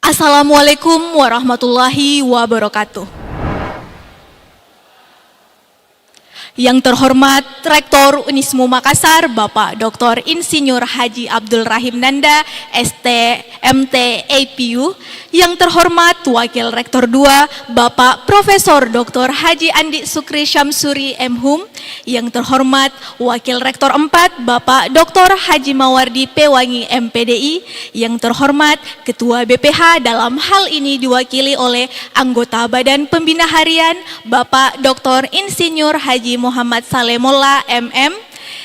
Assalamualaikum warahmatullahi wabarakatuh. Yang terhormat Rektor Unismu Makassar, Bapak Dr. Insinyur Haji Abdul Rahim Nanda, ST, MT, APU. Yang terhormat Wakil Rektor 2, Bapak Profesor Dr. Haji Andi Sukri Syamsuri MHum. Yang terhormat Wakil Rektor 4, Bapak Dr. Haji Mawardi Pewangi MPDI. Yang terhormat Ketua BPH, dalam hal ini diwakili oleh anggota Badan Pembina Harian, Bapak Dr. Insinyur Haji Muhammad Salemolla MM.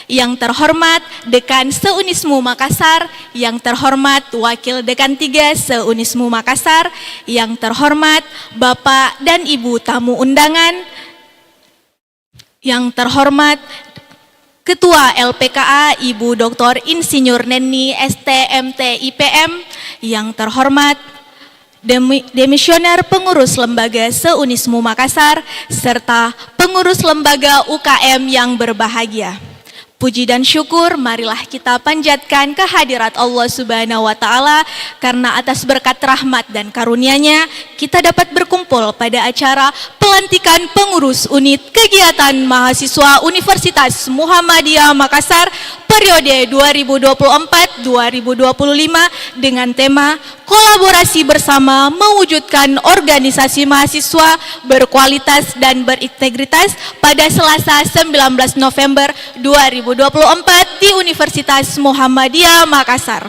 Yang terhormat Dekan Se-Unismu Makassar, yang terhormat Wakil Dekan 3 Se-Unismu Makassar, yang terhormat Bapak dan Ibu tamu undangan, yang terhormat Ketua LPKA Ibu Dr. Insinyur Neni STMT IPM, yang terhormat Demisioner Pengurus Lembaga Se-Unismu Makassar, serta pengurus lembaga UKM yang berbahagia. Puji dan syukur marilah kita panjatkan kehadirat Allah Subhanahu wa Ta'ala, karena atas berkat rahmat dan karunia-Nya kita dapat berkumpul pada acara pelantikan pengurus unit kegiatan mahasiswa Universitas Muhammadiyah Makassar periode 2024-2025 dengan tema kolaborasi bersama mewujudkan organisasi mahasiswa berkualitas dan berintegritas pada Selasa 19 November 2024 di Universitas Muhammadiyah Makassar.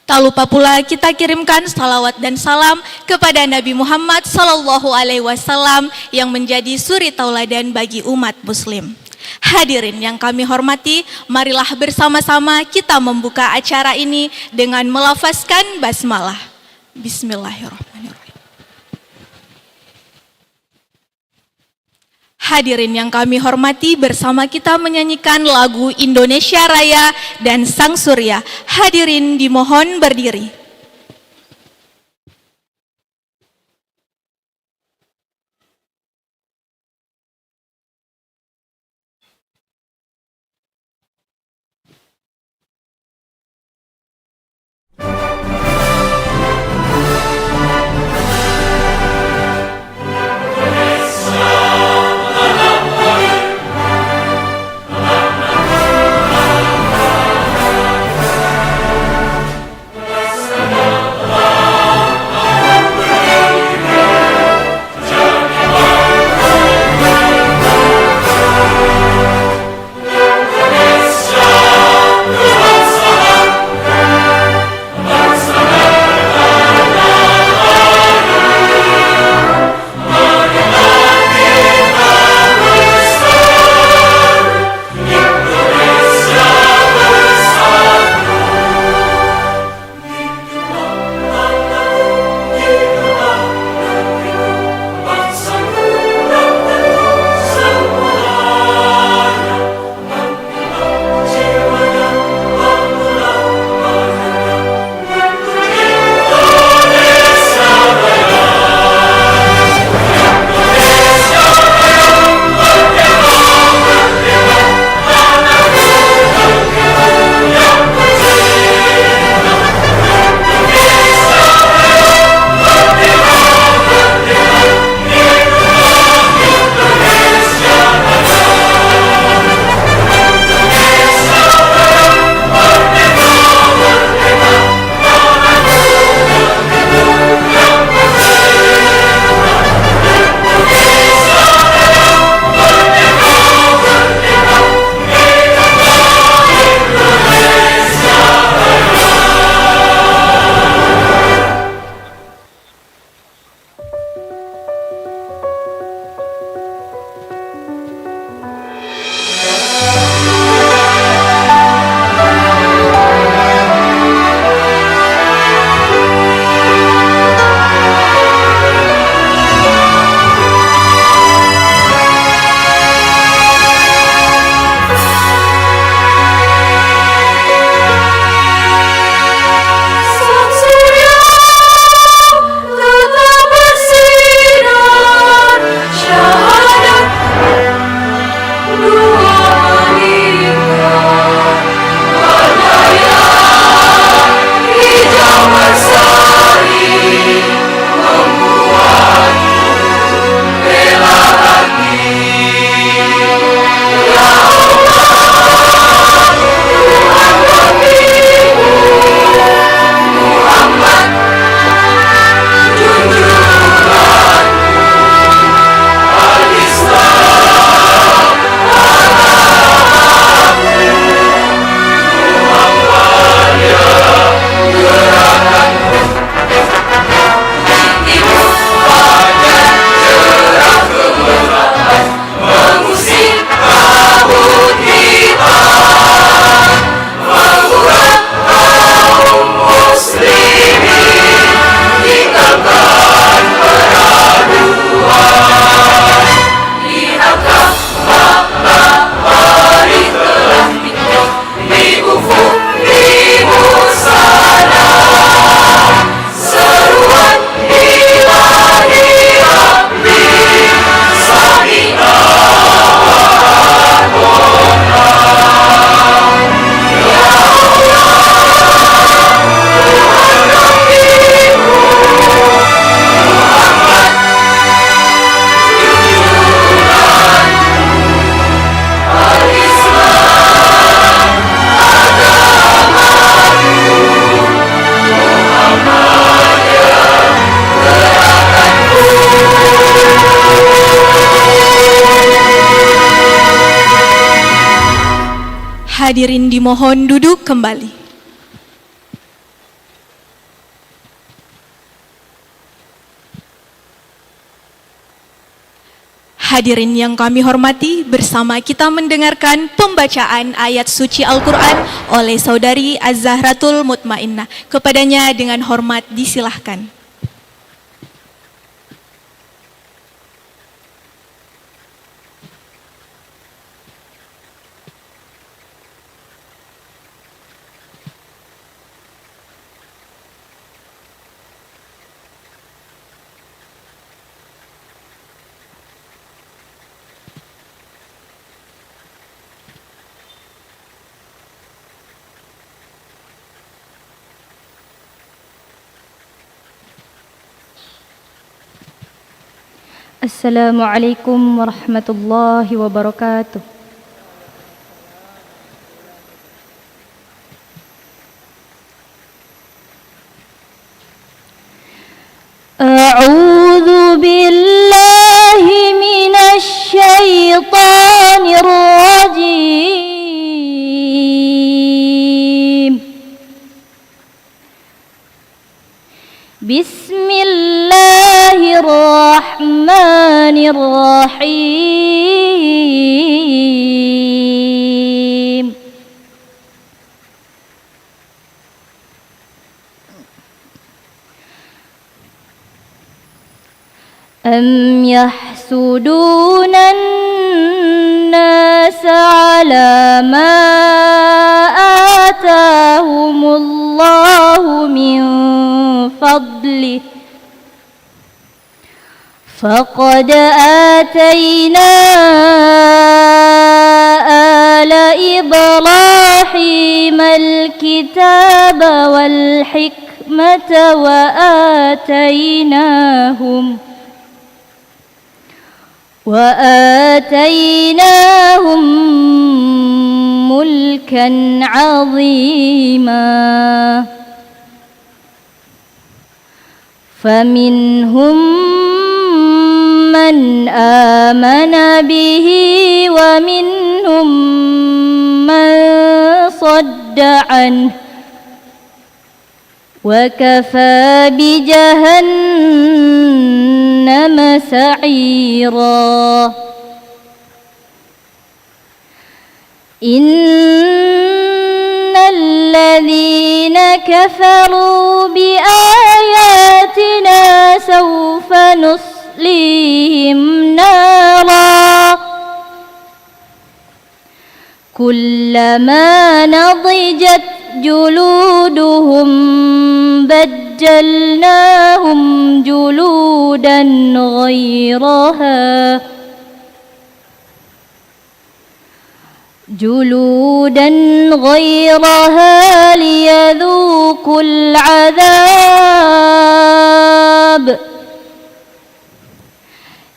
Tak lupa pula kita kirimkan salawat dan salam kepada Nabi Muhammad SAW yang menjadi suri tauladan bagi umat muslim. Hadirin yang kami hormati, marilah bersama-sama kita membuka acara ini dengan melafazkan basmalah. Bismillahirrahmanirrahim. Hadirin yang kami hormati, bersama kita menyanyikan lagu Indonesia Raya dan Sang Surya. Hadirin dimohon berdiri. Hadirin dimohon duduk kembali. Hadirin yang kami hormati, bersama kita mendengarkan pembacaan ayat suci Al-Quran oleh Saudari Az-Zahratul Mutmainnah. Kepadanya dengan hormat disilahkan. Assalamualaikum warahmatullahi wabarakatuh. A'udzu billahi minasy syaithanir rajim. Bismillahirrahmanirrahim. Am yahsuduna an-nasa 'ala ma atahumullahu min fadlih faqad atayna ala Ibrahim al-kitaba wal hikmata wa atainahum mulkan 'azima. Faminhum man amana bihi wa minhum man sadda anhu wa kafa bi jahannama sa'ira. Innal ladzina kafaru bi ayatina sawfa nuslihim nara kullama nadijat juluduhum badjalnahum juludan ghayraha liyadhuqul 'adzab.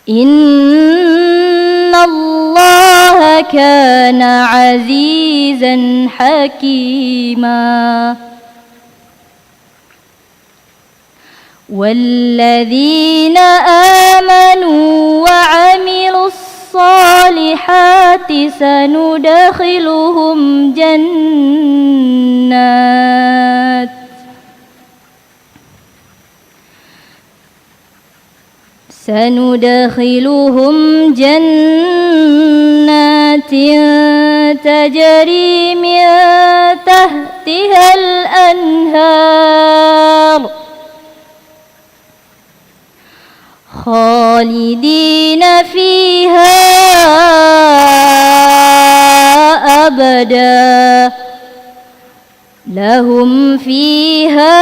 Innallaha kana 'azizan hakima. Walladzina amanu wa 'amilus salihati sanudkhiluhum jannatin tajri min tahtihal anhar khalidina fiha abada lahum fiha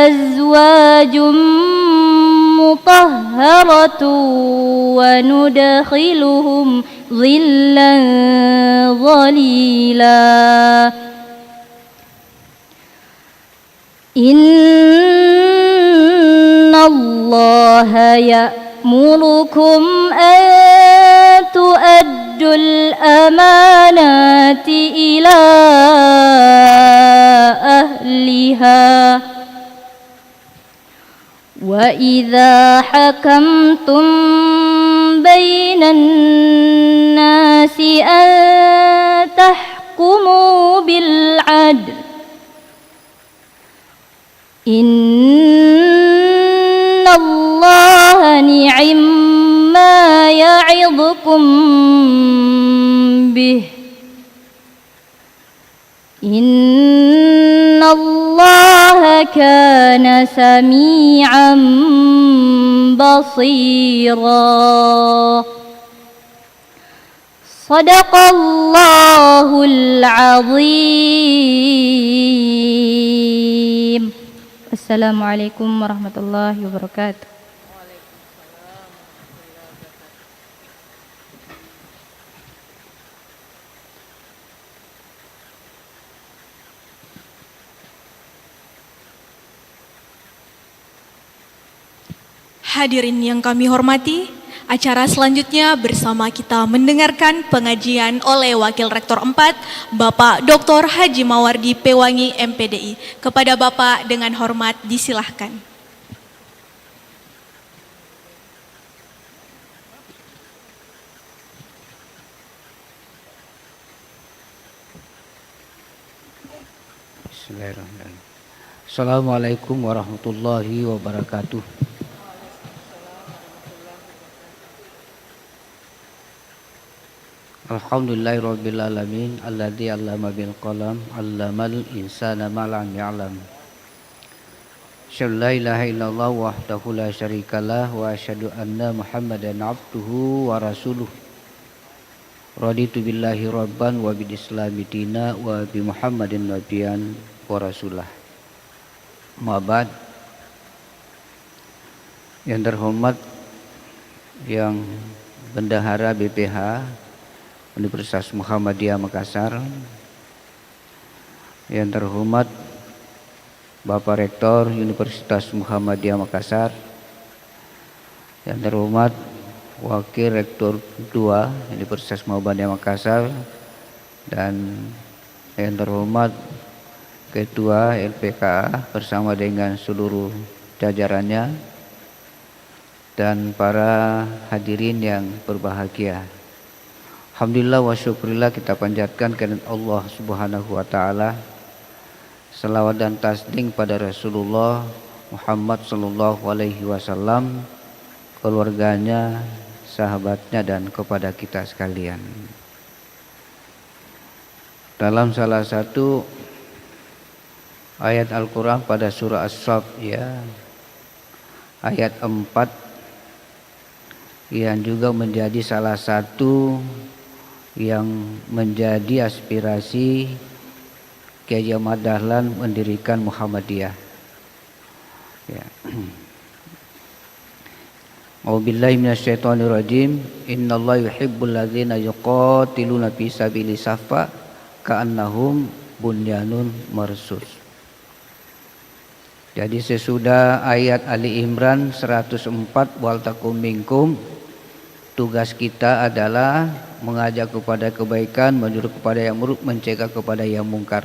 azwajum mutahharatun wa nudkhiluhum dhillan dhalila. Innallaha ya'murukum an tu'addul amanati ila ahliha wa idza hakamtum bainan nasi an تحكموا بالعدل إن الله نعم ما يعظكم به إن الله كان سميعا بصيرا صدق الله العظيم. Assalamualaikum warahmatullahi wabarakatuh. Hadirin yang kami hormati, acara selanjutnya bersama kita mendengarkan pengajian oleh Wakil Rektor 4, Bapak Dr. Haji Mawardi Pewangi MPDI. Kepada Bapak dengan hormat disilahkan. Bismillahirrahmanirrahim. Assalamualaikum warahmatullahi wabarakatuh. Alhamdulillahirabbil alamin alladzi 'allama bil qalam 'allamal insana ma lam ya'lam. Asyhadu la ilaha illallah wahdahu la syarikalah wa asyhadu anna Muhammadan 'abduhu wa rasuluh. Raditu billahi rabban wa bil islami dina wa bi Muhammadin nabiyyan wa rasulah. Ma'bad. Yang terhormat yang Bendahara BPH Universitas Muhammadiyah Makassar, yang terhormat Bapak Rektor Universitas Muhammadiyah Makassar, yang terhormat Wakil Rektor 2 Universitas Muhammadiyah Makassar, dan yang terhormat Ketua LPKA bersama dengan seluruh jajarannya, dan para hadirin yang berbahagia. Alhamdulillah wa syukurillah, kita panjatkan kepada Allah Subhanahu wa taala. Selawat dan taslim pada Rasulullah Muhammad sallallahu alaihi wasallam, keluarganya, sahabatnya, dan kepada kita sekalian. Dalam salah satu ayat Al-Qur'an pada surah As-Saff, ya, ayat 4, yang juga menjadi salah satu yang menjadi aspirasi Kiai Ahmad Dahlan mendirikan Muhammadiyah. Ya. A'udzubillahi minasyaitonir rajim. Innallaha yuhibbul ladzina yuqatiluna fi sabilihi saffa ka'annahum bunyanun marsus. Jadi sesudah ayat Ali Imran 104 wal takum minkum, tugas kita adalah mengajak kepada kebaikan, menyuruh kepada yang buruk, mencegah kepada yang mungkar.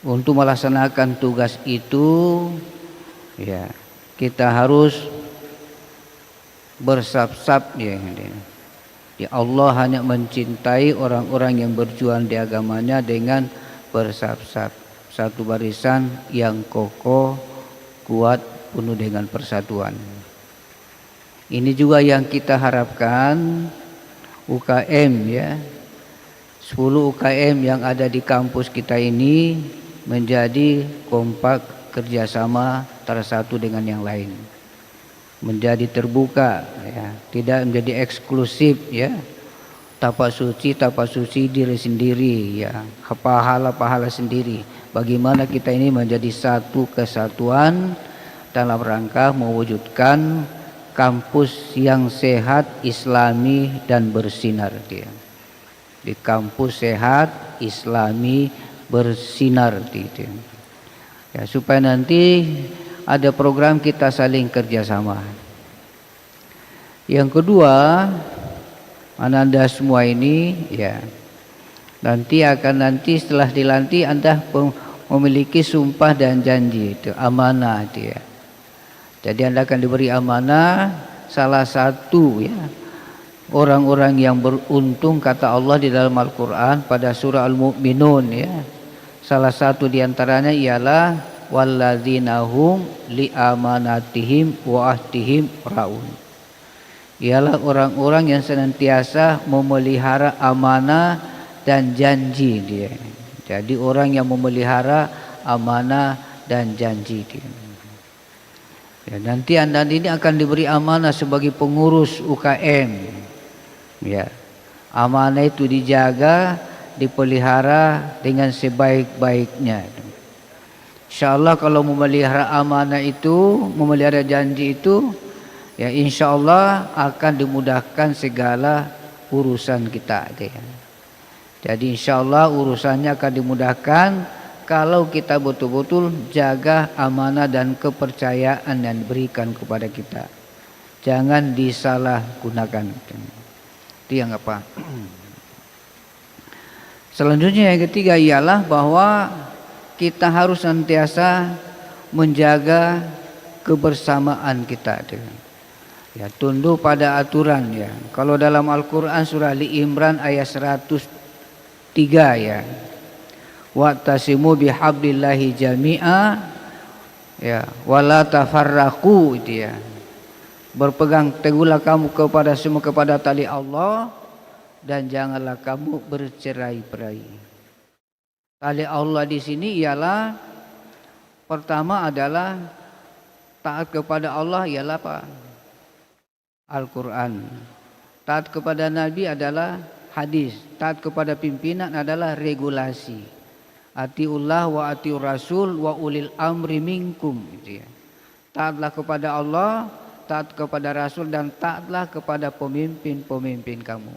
Untuk melaksanakan tugas itu, ya, kita harus bersab-sab, ya. Ya, Allah hanya mencintai orang-orang yang berjuang di agamanya dengan bersab-sab, satu barisan yang kokoh, kuat, penuh dengan persatuan. Ini juga yang kita harapkan UKM, ya, 10 UKM yang ada di kampus kita ini menjadi kompak, kerjasama antara satu dengan yang lain, menjadi terbuka, ya, tidak menjadi eksklusif, ya, tapak suci diri sendiri, ya, pahala sendiri. Bagaimana kita ini menjadi satu kesatuan dalam rangka mewujudkan kampus yang sehat, islami, dan bersinar, dia. Di kampus sehat, islami, bersinar, dia. Ya, supaya nanti ada program kita saling kerjasama. Yang kedua, Anda semua ini, ya, nanti setelah dilantik Anda memiliki sumpah dan janji, itu amanah, dia. Jadi Anda akan diberi amanah, salah satu, ya, orang-orang yang beruntung kata Allah di dalam Al-Quran pada surah Al-Mu'minun ya. Salah satu diantaranya ialah walladzina hum li amanatihim wa ahdihim raun. Ialah orang-orang yang senantiasa memelihara amanah dan janji dia. Jadi orang yang memelihara amanah dan janji dia. Ya, nanti Anda ini akan diberi amanah sebagai pengurus UKM. Ya, amanah itu dijaga, dipelihara dengan sebaik-baiknya. Insyaallah kalau memelihara amanah itu, memelihara janji itu, ya insyaallah akan dimudahkan segala urusan kita. Jadi insyaallah urusannya akan dimudahkan kalau kita betul-betul jaga amanah dan kepercayaan yang diberikan kepada kita. Jangan disalahgunakan. Itu yang apa? Selanjutnya yang ketiga ialah bahwa kita harus senantiasa menjaga kebersamaan kita. Ya, tunduk pada aturan ya. Kalau dalam Al-Qur'an surah Ali Imran ayat 103 ya. Wa'tasimu bihablillahi jami'a ya wala tafarraqu itu ya. Berpegang teguhlah kamu kepada semua kepada tali Allah dan janganlah kamu bercerai-berai. Tali Allah di sini ialah pertama adalah taat kepada Allah ialah apa? Al-Qur'an. Taat kepada Nabi adalah hadis. Taat kepada pimpinan adalah regulasi. Atiullah wa atiur rasul wa ulil amri minkum gitu ya. Taatlah kepada Allah, taat kepada Rasul dan taatlah kepada pemimpin-pemimpin kamu.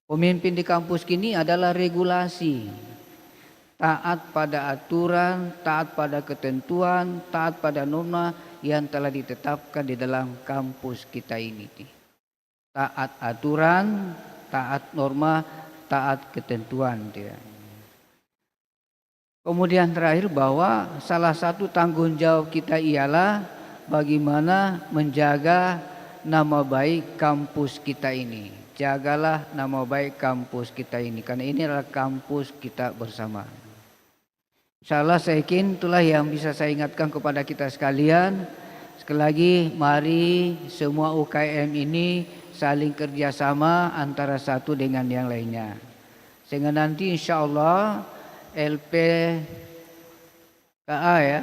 Pemimpin di kampus kini adalah regulasi. Taat pada aturan, taat pada ketentuan, taat pada norma yang telah ditetapkan di dalam kampus kita ini. Taat aturan, taat norma, taat ketentuan dia. Kemudian terakhir bahwa salah satu tanggung jawab kita ialah bagaimana menjaga nama baik kampus kita ini. Jagalah nama baik kampus kita ini karena ini adalah kampus kita bersama. Insyaallah saya yakin itulah yang bisa saya ingatkan kepada kita sekalian. Sekali lagi mari semua UKM ini saling kerjasama antara satu dengan yang lainnya. Sehingga nanti insyaallah LPKA ya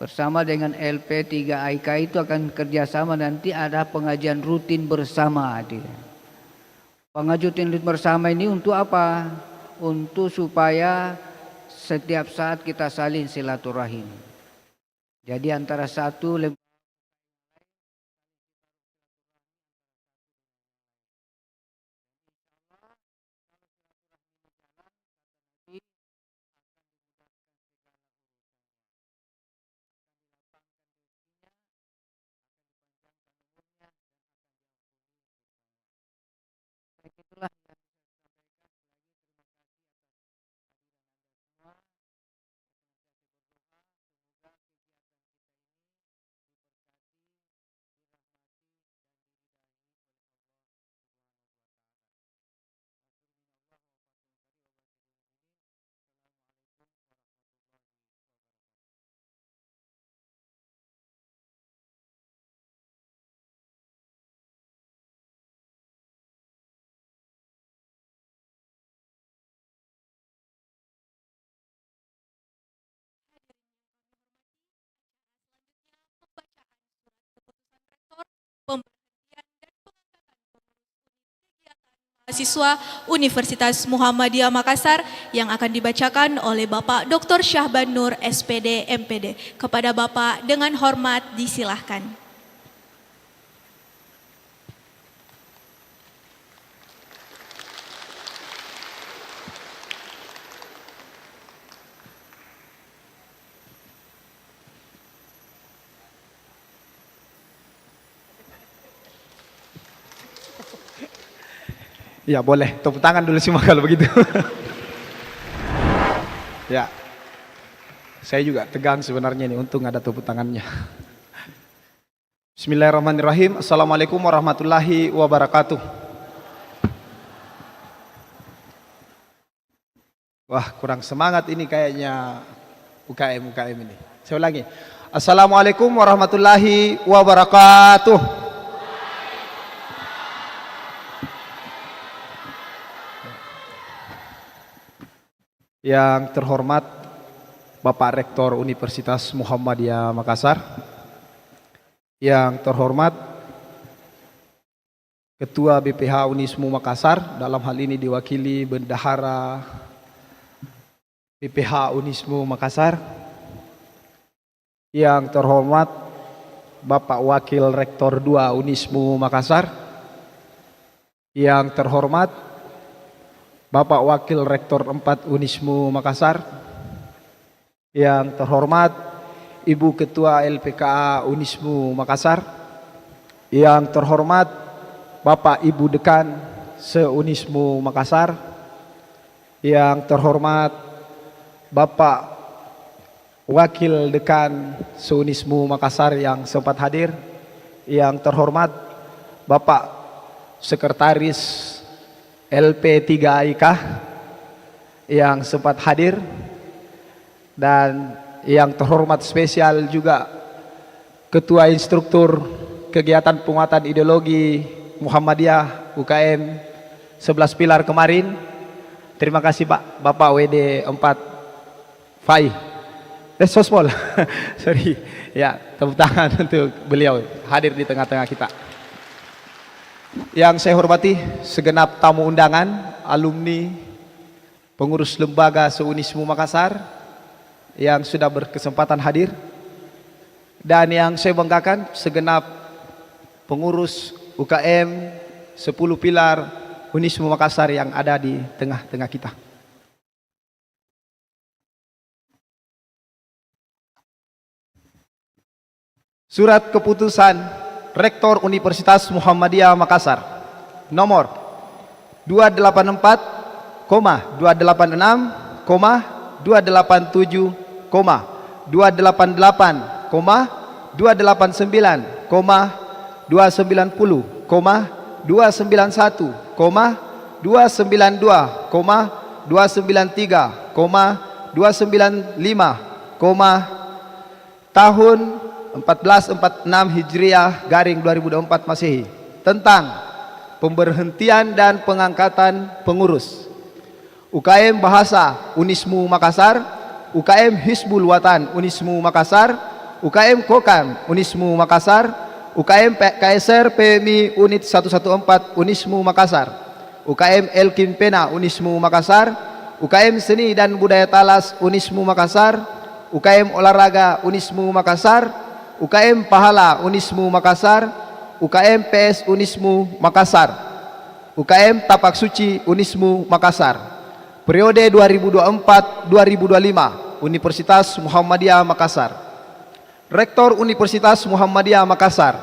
bersama dengan LP3IK itu akan kerjasama nanti ada pengajian rutin bersama dia. Pengajian rutin bersama ini untuk apa? Untuk supaya setiap saat kita saling silaturahim. Jadi antara satu itulah mahasiswa Universitas Muhammadiyah Makassar yang akan dibacakan oleh Bapak Dr. Syahban Nur SPD MPD. Kepada Bapak dengan hormat disilahkan. Ya boleh, tepuk tangan dulu semua kalau begitu. Ya, saya juga tegang sebenarnya nih, untung ada tepuk tangannya. Bismillahirrahmanirrahim. Assalamualaikum warahmatullahi wabarakatuh. Wah, kurang semangat ini kayaknya UKM ini. Saya ulangi. Assalamualaikum warahmatullahi wabarakatuh. Yang terhormat Bapak Rektor Universitas Muhammadiyah Makassar, yang terhormat Ketua BPH Unismu Makassar, dalam hal ini diwakili Bendahara BPH Unismu Makassar, yang terhormat Bapak Wakil Rektor 2 Unismu Makassar, yang terhormat Bapak Wakil Rektor 4 Unismu Makassar, yang terhormat Ibu Ketua LPKA Unismu Makassar, yang terhormat Bapak Ibu Dekan se-Unismu Makassar, yang terhormat Bapak Wakil Dekan se-Unismu Makassar yang sempat hadir, yang terhormat Bapak Sekretaris LP3IK yang sempat hadir, dan yang terhormat spesial juga Ketua Instruktur Kegiatan Penguatan Ideologi Muhammadiyah UKM 11 Pilar kemarin. Terima kasih Pak, Bapak WD 4 Fai. So small. Sorry. Ya, tepuk tangan untuk beliau hadir di tengah-tengah kita. Yang saya hormati segenap tamu undangan, alumni, pengurus lembaga se-Unismu Makassar yang sudah berkesempatan hadir, dan yang saya banggakan segenap pengurus UKM 10 Pilar Unismu Makassar yang ada di tengah-tengah kita. Surat keputusan Rektor Universitas Muhammadiyah Makassar nomor 284, 286, 287, 288, 289, 290, 291, 292, 293, 295, tahun 1446 Hijriah garing 2024 Masehi tentang pemberhentian dan pengangkatan pengurus UKM Bahasa Unismu Makassar, UKM Hizbul Watan Unismu Makassar, UKM Kokam Unismu Makassar, UKM KSR PMI Unit 114 Unismu Makassar, UKM Elkin Pena Unismu Makassar, UKM Seni dan Budaya Talas Unismu Makassar, UKM Olahraga Unismu Makassar, UKM Pahala Unismu Makassar, UKM PS Unismu Makassar, UKM Tapak Suci Unismu Makassar, periode 2024-2025 Universitas Muhammadiyah Makassar. Rektor Universitas Muhammadiyah Makassar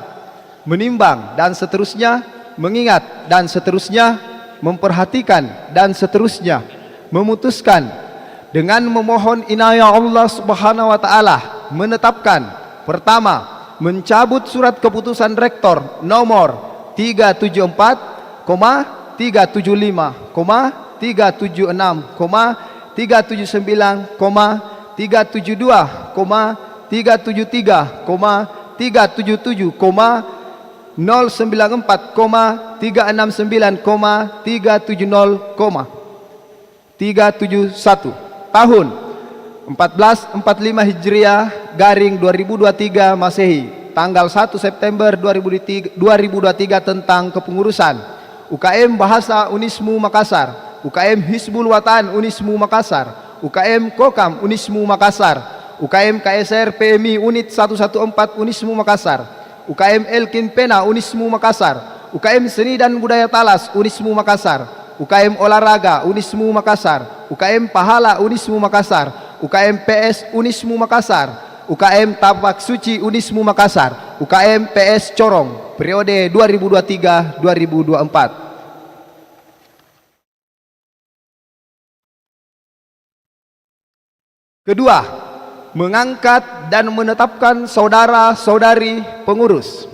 menimbang dan seterusnya, mengingat dan seterusnya, memperhatikan dan seterusnya, memutuskan dengan memohon inayah Allah Subhanahu wa taala menetapkan: pertama, mencabut surat keputusan Rektor nomor 374, 375, 376, 379, 372, 373, 377, 094, 369, 370, 371 tahun 1445 Hijriah garing 2023 Masehi tanggal 1 September 2023 tentang kepengurusan UKM Bahasa Unismu Makassar, UKM Hizbul Watan Unismu Makassar, UKM Kokam Unismu Makassar, UKM KSR PMI Unit 114 Unismu Makassar, UKM Elkin Pena Unismu Makassar, UKM Seni dan Budaya Talas Unismu Makassar, UKM Olahraga Unismu Makassar, UKM Pahala Unismu Makassar, UKM PS Unismu Makassar, UKM Tapak Suci Unismu Makassar, UKM PS Corong, periode 2023-2024. Kedua, mengangkat dan menetapkan saudara-saudari pengurus.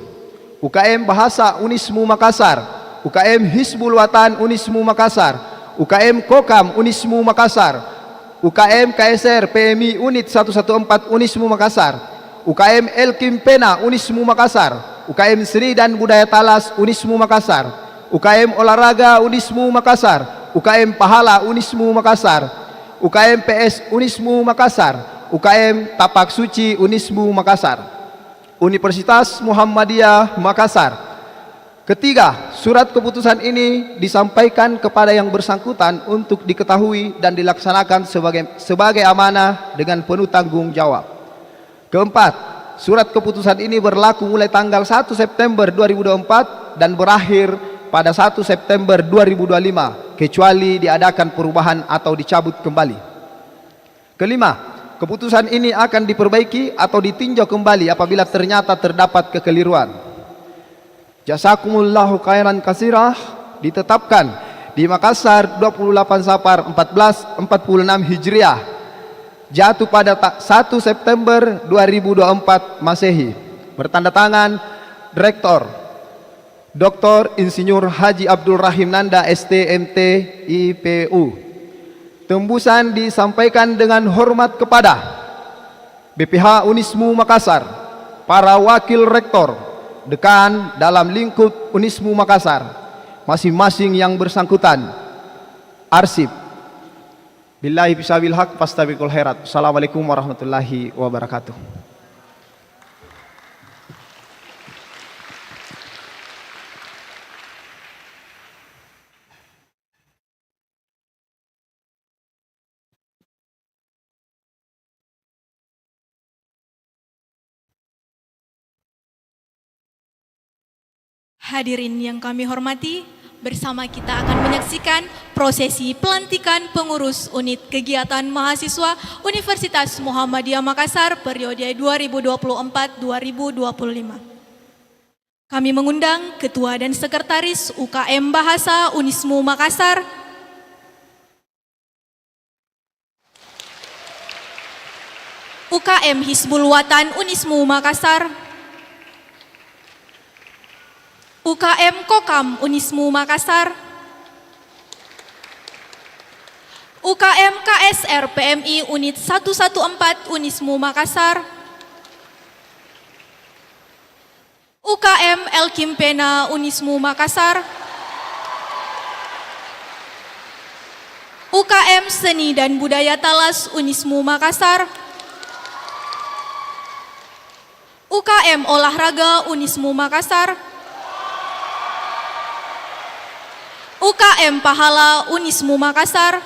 UKM Bahasa Unismu Makassar, UKM Hizbul Watan Unismu Makassar, UKM Kokam Unismu Makassar, UKM KSR PMI Unit 114 Unismu Makassar, UKM Elkim Pena Unismu Makassar, UKM Seni dan Budaya Talas Unismu Makassar, UKM Olahraga Unismu Makassar, UKM Pahala Unismu Makassar, UKM PS Unismu Makassar, UKM Tapak Suci Unismu Makassar, Universitas Muhammadiyah Makassar. Ketiga, surat keputusan ini disampaikan kepada yang bersangkutan untuk diketahui dan dilaksanakan sebagai amanah dengan penuh tanggung jawab. Keempat, surat keputusan ini berlaku mulai tanggal 1 September 2024 dan berakhir pada 1 September 2025 kecuali diadakan perubahan atau dicabut kembali. Kelima, keputusan ini akan diperbaiki atau ditinjau kembali apabila ternyata terdapat kekeliruan. Jazakumullahu khairan katsirah ditetapkan di Makassar 28 Safar 1446 Hijriah, jatuh pada 1 September 2024 Masehi. Bertanda tangan Rektor Dr. Insinyur Haji Abdul Rahim Nanda STMT IPU. Tembusan disampaikan dengan hormat kepada BPH Unismu Makassar, para wakil rektor, dekan dalam lingkup Unismu Makassar, masing-masing yang bersangkutan, arsip. Billahi bisabil haq fastabiqul khairat. Assalamualaikum warahmatullahi wabarakatuh. Hadirin yang kami hormati, bersama kita akan menyaksikan prosesi pelantikan pengurus unit kegiatan mahasiswa Universitas Muhammadiyah Makassar periode 2024-2025. Kami mengundang Ketua dan Sekretaris UKM Bahasa Unismu Makassar, UKM Hizbul Watan Unismu Makassar, UKM Kokam Unismu Makassar, UKM KSR PMI Unit 114 Unismu Makassar, UKM Elkim Pena Unismu Makassar, UKM Seni dan Budaya Talas Unismu Makassar, UKM Olahraga Unismu Makassar, UKM Pahala Unismu Makassar,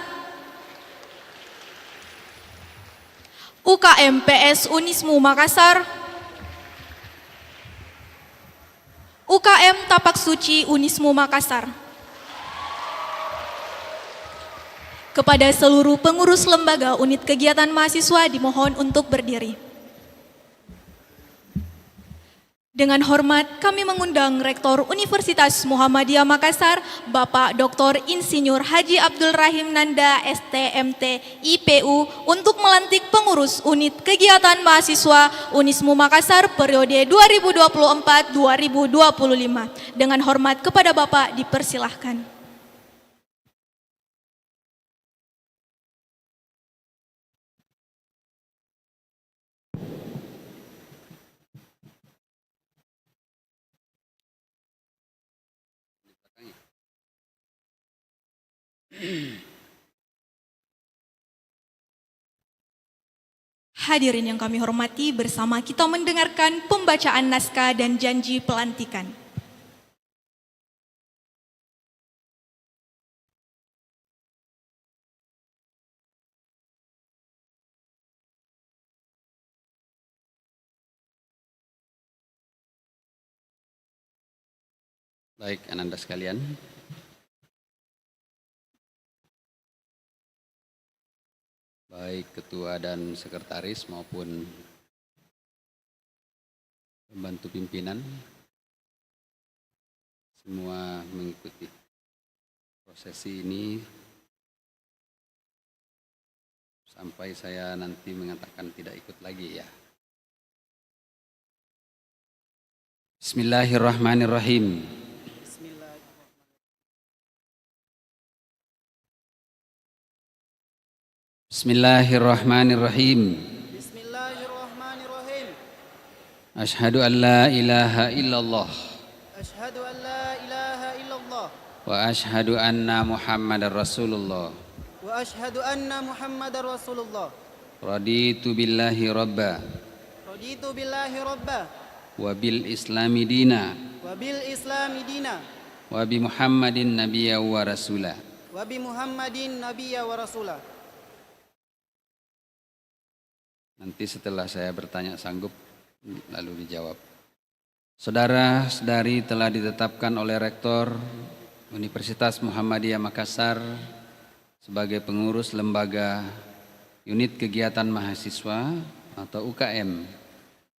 UKM PS Unismu Makassar, UKM Tapak Suci Unismu Makassar. Kepada seluruh pengurus lembaga unit kegiatan mahasiswa dimohon untuk berdiri. Dengan hormat kami mengundang Rektor Universitas Muhammadiyah Makassar, Bapak Dr. Insinyur Haji Abdul Rahim Nanda STMT IPU untuk melantik pengurus unit kegiatan mahasiswa Unismu Makassar periode 2024-2025. Dengan hormat kepada Bapak dipersilahkan. Hadirin yang kami hormati, bersama kita mendengarkan pembacaan naskah dan janji pelantikan. Baik, Ananda sekalian. Baik ketua dan sekretaris maupun pembantu pimpinan, semua mengikuti prosesi ini sampai saya nanti mengatakan tidak ikut lagi ya. Bismillahirrahmanirrahim. Bismillahirrahmanirrahim. Bismillahirrahmanirrahim. Ashhadu an la ilaha illallah Ashhadu an la ilaha illallah wa ashhadu anna Muhammadar Rasulullah. wa ashhadu anna Muhammadar Rasulullah. Raditu billahi rabba Raditu billahi rabba wa bil islami dina wa bil islami dina wa bi Muhammadin nabiyya wa rasula. wa bi Muhammadin nabiyya wa rasula. Nanti setelah saya bertanya sanggup lalu dijawab. Saudara-saudari telah ditetapkan oleh Rektor Universitas Muhammadiyah Makassar sebagai pengurus lembaga unit kegiatan mahasiswa atau UKM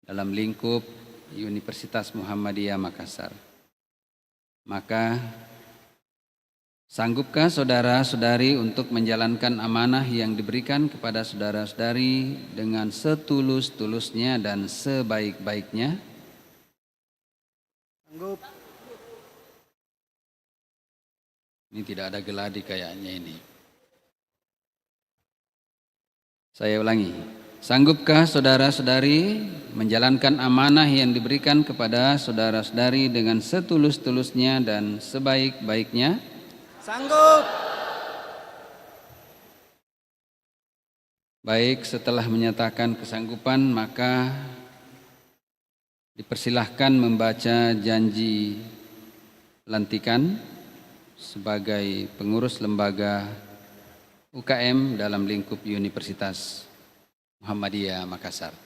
dalam lingkup Universitas Muhammadiyah Makassar. Maka sanggupkah saudara-saudari untuk menjalankan amanah yang diberikan kepada saudara-saudari dengan setulus-tulusnya dan sebaik-baiknya? Sanggup. Ini tidak ada geladi kayaknya ini. Saya ulangi. Sanggupkah saudara-saudari menjalankan amanah yang diberikan kepada saudara-saudari dengan setulus-tulusnya dan sebaik-baiknya? Sanggup. Baik, setelah menyatakan kesanggupan maka dipersilahkan membaca janji pelantikan sebagai pengurus lembaga UKM dalam lingkup Universitas Muhammadiyah Makassar.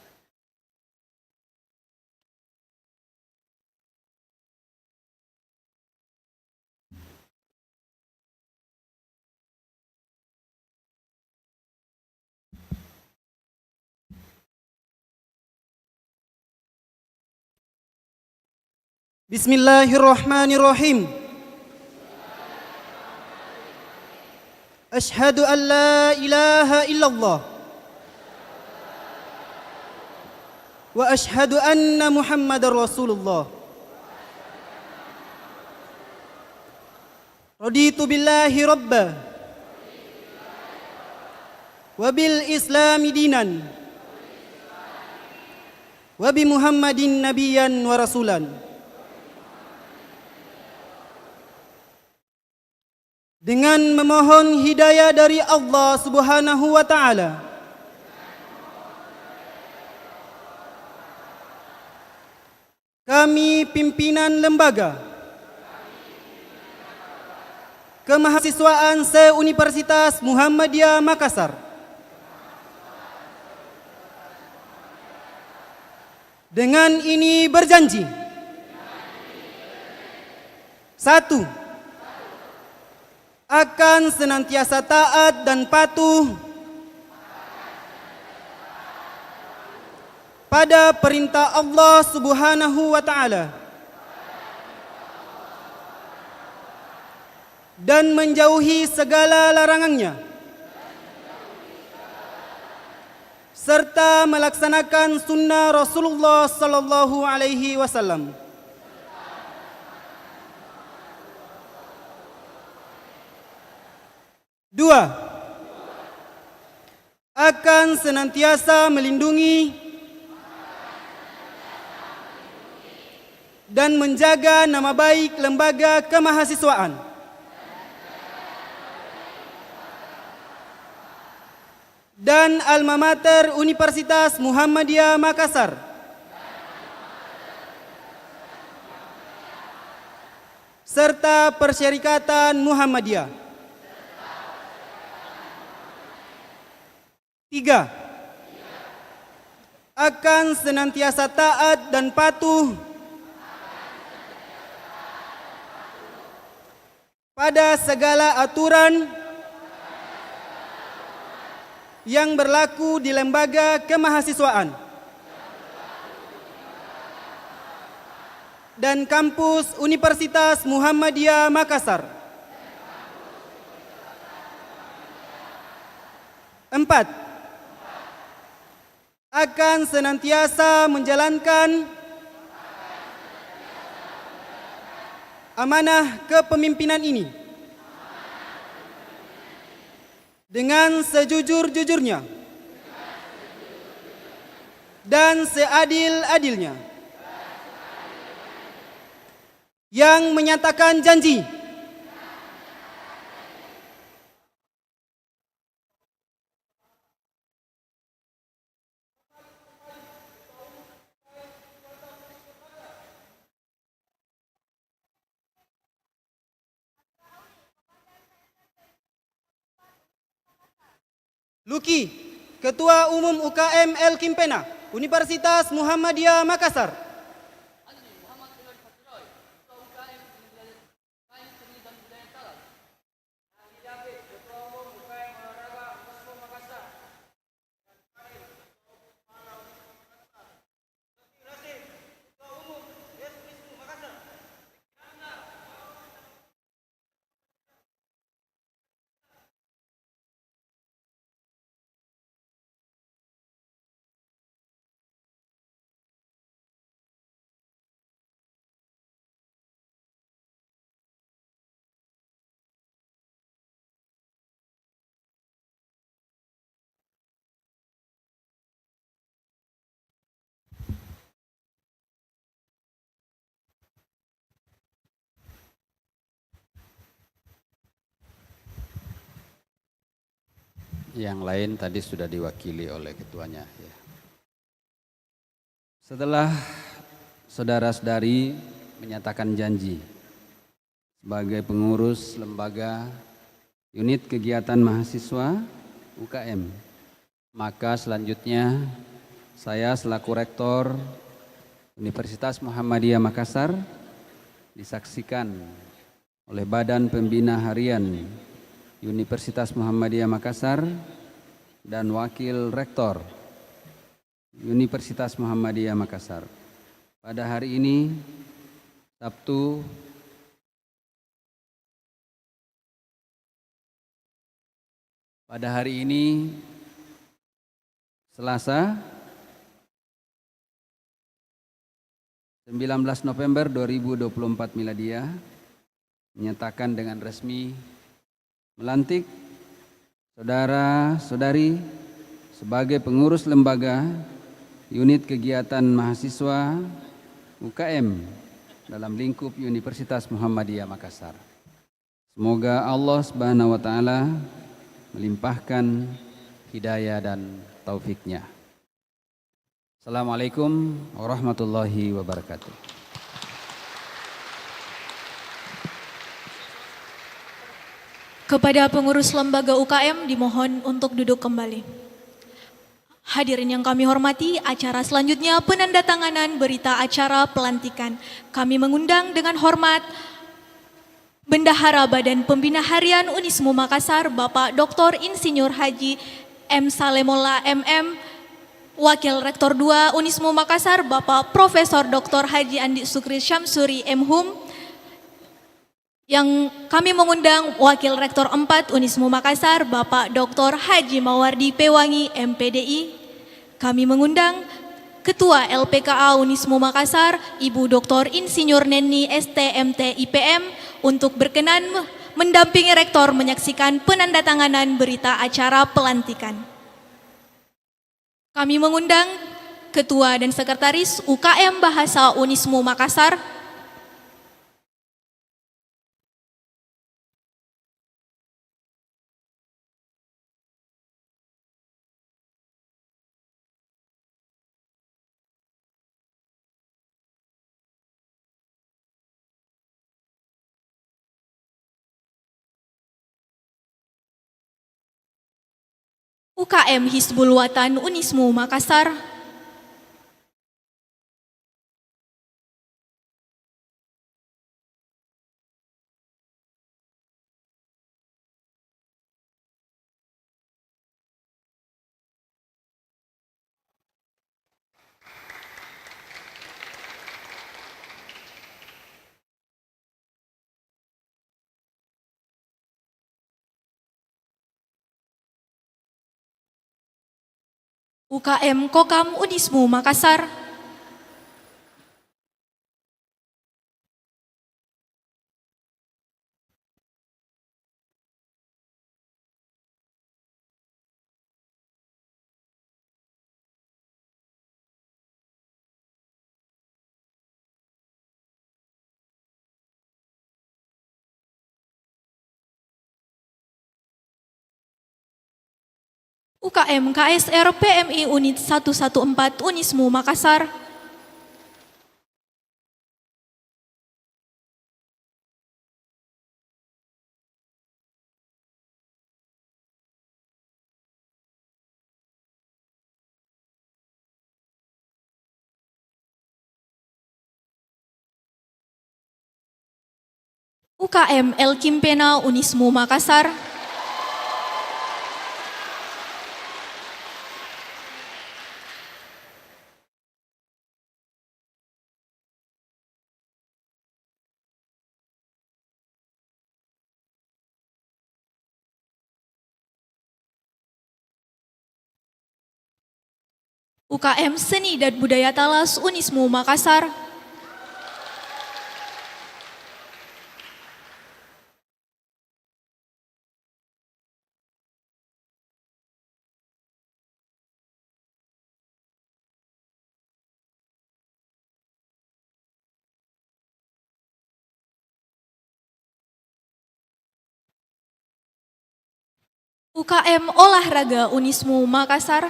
Bismillahirrahmanirrahim. Ashhadu an la ilaha illallah wa ashhadu anna Muhammadar Rasulullah. Raditu billahi rabba wa bil islami dinan wa bi Muhammadin nabiyyan wa rasulan. Dengan memohon hidayah dari Allah Subhanahu wa taala, kami pimpinan lembaga kemahasiswaan se-Universitas Muhammadiyah Makassar dengan ini berjanji: 1. Akan senantiasa taat dan patuh pada perintah Allah Subhanahu wa taala dan menjauhi segala larangannya, serta melaksanakan sunnah Rasulullah sallallahu alaihi wasallam. 2. Akan senantiasa melindungi dan menjaga nama baik lembaga kemahasiswaan dan alma mater Universitas Muhammadiyah Makassar serta Persyarikatan Muhammadiyah. 3. Akan senantiasa taat dan patuh pada segala aturan yang berlaku di lembaga kemahasiswaan dan kampus Universitas Muhammadiyah Makassar. 4. Akan senantiasa menjalankan amanah kepemimpinan ini dengan sejujur-jujurnya dan seadil-adilnya, yang menyatakan janji Luki, Ketua Umum UKM El Kimpena, Universitas Muhammadiyah Makassar. Yang lain tadi sudah diwakili oleh ketuanya. Ya. Setelah saudara-saudari menyatakan janji sebagai pengurus lembaga unit kegiatan mahasiswa UKM, maka selanjutnya saya selaku rektor Universitas Muhammadiyah Makassar disaksikan oleh Badan Pembina Harian Universitas Muhammadiyah Makassar dan Wakil Rektor Universitas Muhammadiyah Makassar. Pada hari ini, Sabtu, Selasa, 19 November 2024 Miladiah, menyatakan dengan resmi melantik saudara-saudari sebagai pengurus lembaga unit kegiatan mahasiswa UKM dalam lingkup Universitas Muhammadiyah Makassar. Semoga Allah Subhanahu wa taala melimpahkan hidayah dan taufiknya. Assalamualaikum warahmatullahi wabarakatuh. Kepada pengurus lembaga UKM dimohon untuk duduk kembali. Hadirin yang kami hormati, acara selanjutnya penandatanganan berita acara pelantikan. Kami mengundang dengan hormat Bendahara Badan Pembina Harian Unismu Makassar, Bapak Dr. Insinyur Haji M. Salemola MM, Wakil Rektor 2 Unismu Makassar, Bapak Profesor Dr. Haji Andi Sukri Syamsuri M.Hum, yang kami mengundang Wakil Rektor 4 Unismu Makassar, Bapak Dr. Haji Mawardi Pewangi MPDI. Kami mengundang Ketua LPKA Unismu Makassar, Ibu Dr. Insinyur Neni STMT IPM untuk berkenan mendampingi Rektor menyaksikan penandatanganan berita acara pelantikan. Kami mengundang Ketua dan Sekretaris UKM Bahasa Unismu Makassar, UKM Hizbul Watan Unismu Makassar, UKM Kokam Unismu Makassar, UKM KSR PMI Unit 114 Unismu Makassar. UKM El Kimpena Unismu Makassar. UKM Seni dan Budaya Talas Unismu Makassar. UKM Olahraga Unismu Makassar.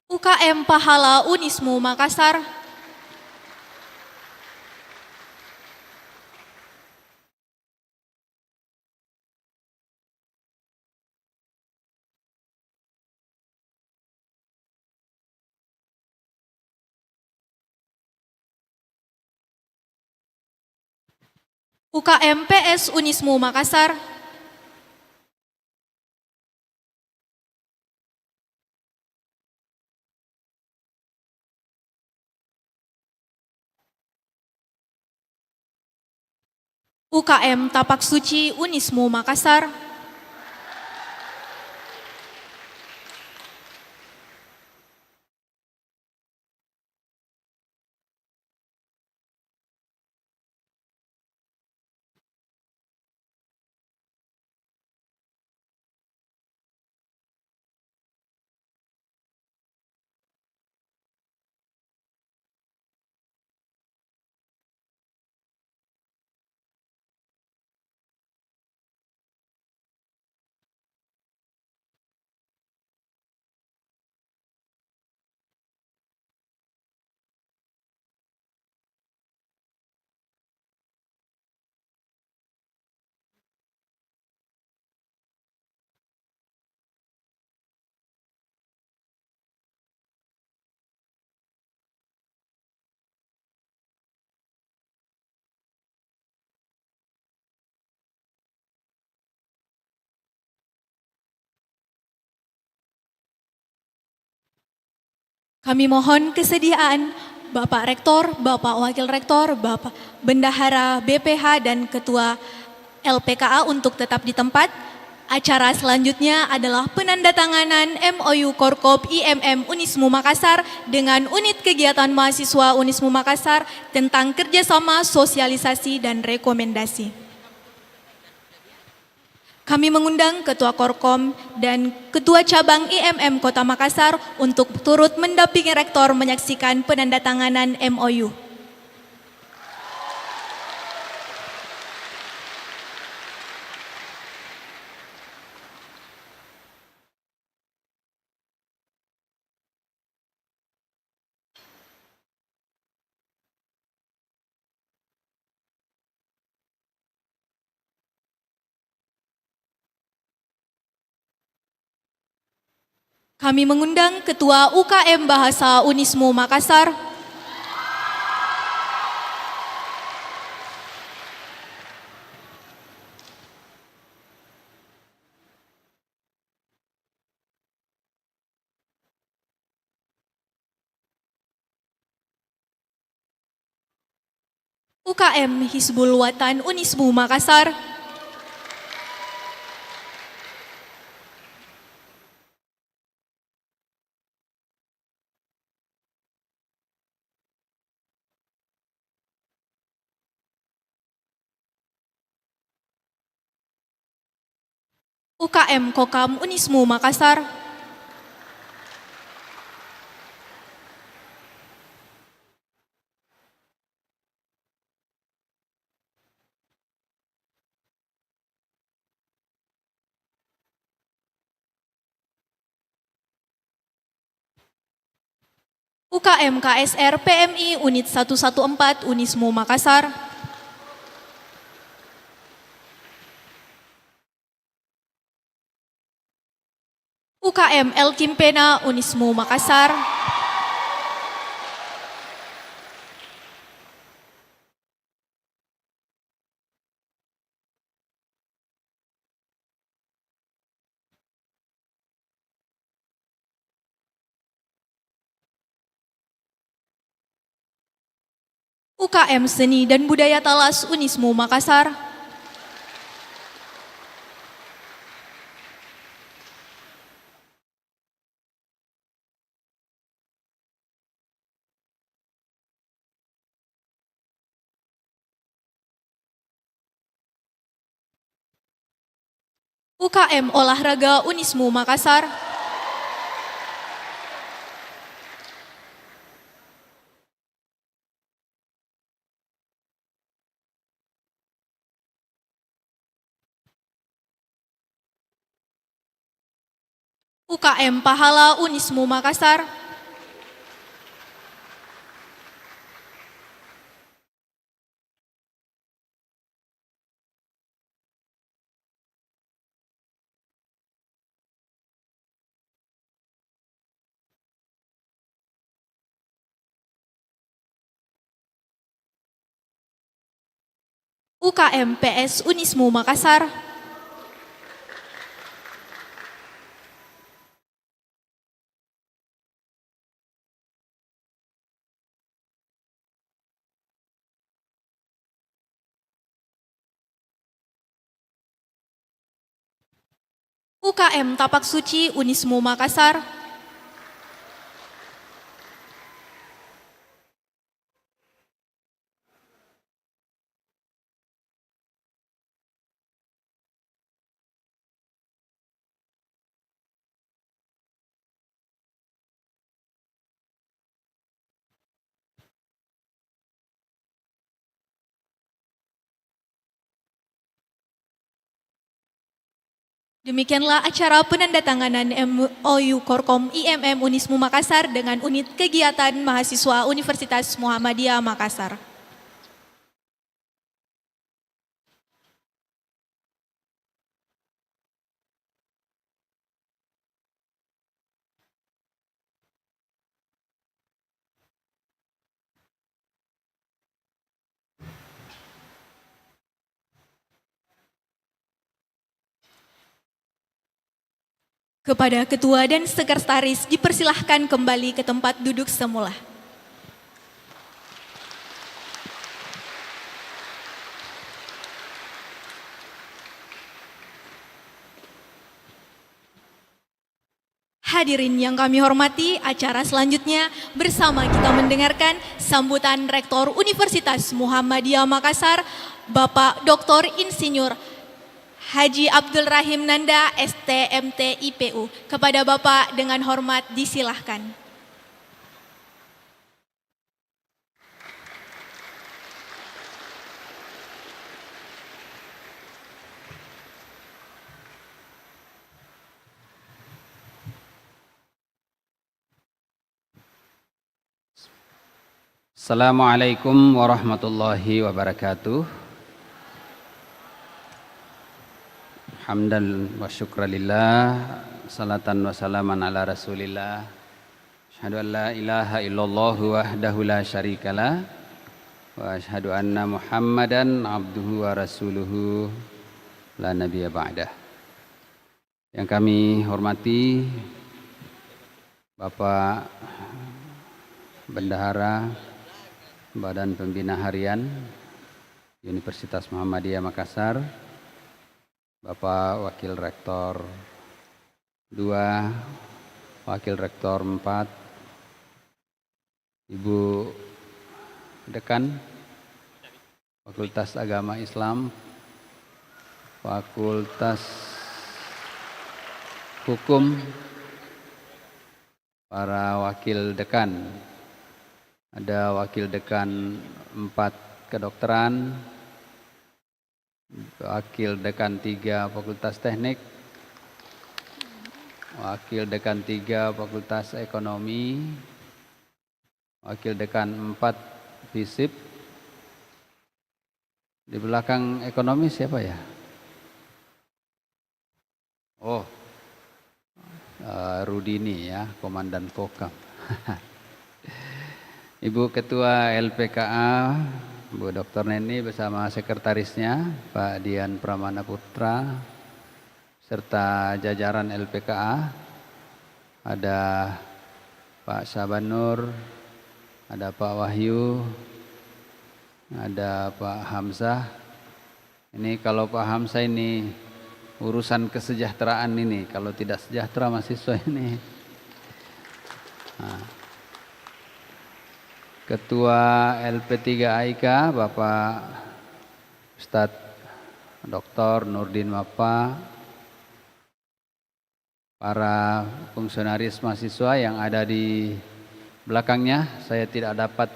UKM Pahala Unismu Makassar. UKM PS Unismu Makassar. UKM Tapak Suci Unismu Makassar. Kami mohon kesediaan Bapak Rektor, Bapak Wakil Rektor, Bapak Bendahara BPH dan Ketua LPKA untuk tetap di tempat. Acara selanjutnya adalah penandatanganan MOU Korkop IMM Unismu Makassar dengan Unit Kegiatan Mahasiswa Unismu Makassar tentang kerjasama, sosialisasi, dan rekomendasi. Kami mengundang Ketua Korkom dan Ketua Cabang IMM Kota Makassar untuk turut mendampingi Rektor menyaksikan penandatanganan MOU. Kami mengundang Ketua UKM Bahasa Unismu Makassar. UKM Hizbul Watan Unismu Makassar. UKM Kokam Unismu Makassar. UKM KSR PMI Unit 114 Unismu Makassar. UKM El Kimpena Unismu Makassar. UKM Seni dan Budaya Talas Unismu Makassar. UKM Olahraga Unismu Makassar. UKM Pahala Unismu Makassar. UKM PS Unismu Makassar. UKM Tapak Suci Unismu Makassar. Demikianlah acara penandatanganan MOU Korkom IMM Unismu Makassar dengan unit kegiatan mahasiswa Universitas Muhammadiyah Makassar. Kepada Ketua dan Sekretaris dipersilahkan kembali ke tempat duduk semula. Hadirin yang kami hormati, acara selanjutnya bersama kita mendengarkan sambutan Rektor Universitas Muhammadiyah Makassar, Bapak Dr. Insinyur Haji Abdul Rahim Nanda, STMT IPU. Kepada Bapak dengan hormat disilahkan. Assalamualaikum warahmatullahi wabarakatuh. Hamdan wa syukralillah, salatan wa salaman ala rasulillah. Asyhadu an la ilaha illallah wahdahu la syarikalah, wa asyhadu anna Muhammadan abduhu wa rasuluhu la nabiyya ba'dah. Yang kami hormati Bapak Bendahara Badan Pembina Harian Universitas Muhammadiyah Makassar, Bapak Wakil Rektor 2, Wakil Rektor 4, Ibu Dekan Fakultas Agama Islam, Fakultas Hukum, para Wakil Dekan. Ada Wakil Dekan 4 Kedokteran, Wakil Dekan 3 Fakultas Teknik, Wakil Dekan 3 Fakultas Ekonomi, Wakil Dekan 4 FISIP. Di belakang ekonomi siapa ya? Oh, Rudini ya, Komandan Kokam. Ibu Ketua LPKA, Bu Dr. Neni bersama sekretarisnya, Pak Dian Pramana Putra, serta jajaran LPKA, ada Pak Sabanur, ada Pak Wahyu, ada Pak Hamzah. Ini kalau Pak Hamzah ini urusan kesejahteraan ini, kalau tidak sejahtera mahasiswa ini. Nah. Ketua LP3 AIK Bapak Ustadz Dr. Nurdin Mapa, para fungsionaris mahasiswa yang ada di belakangnya, saya tidak dapat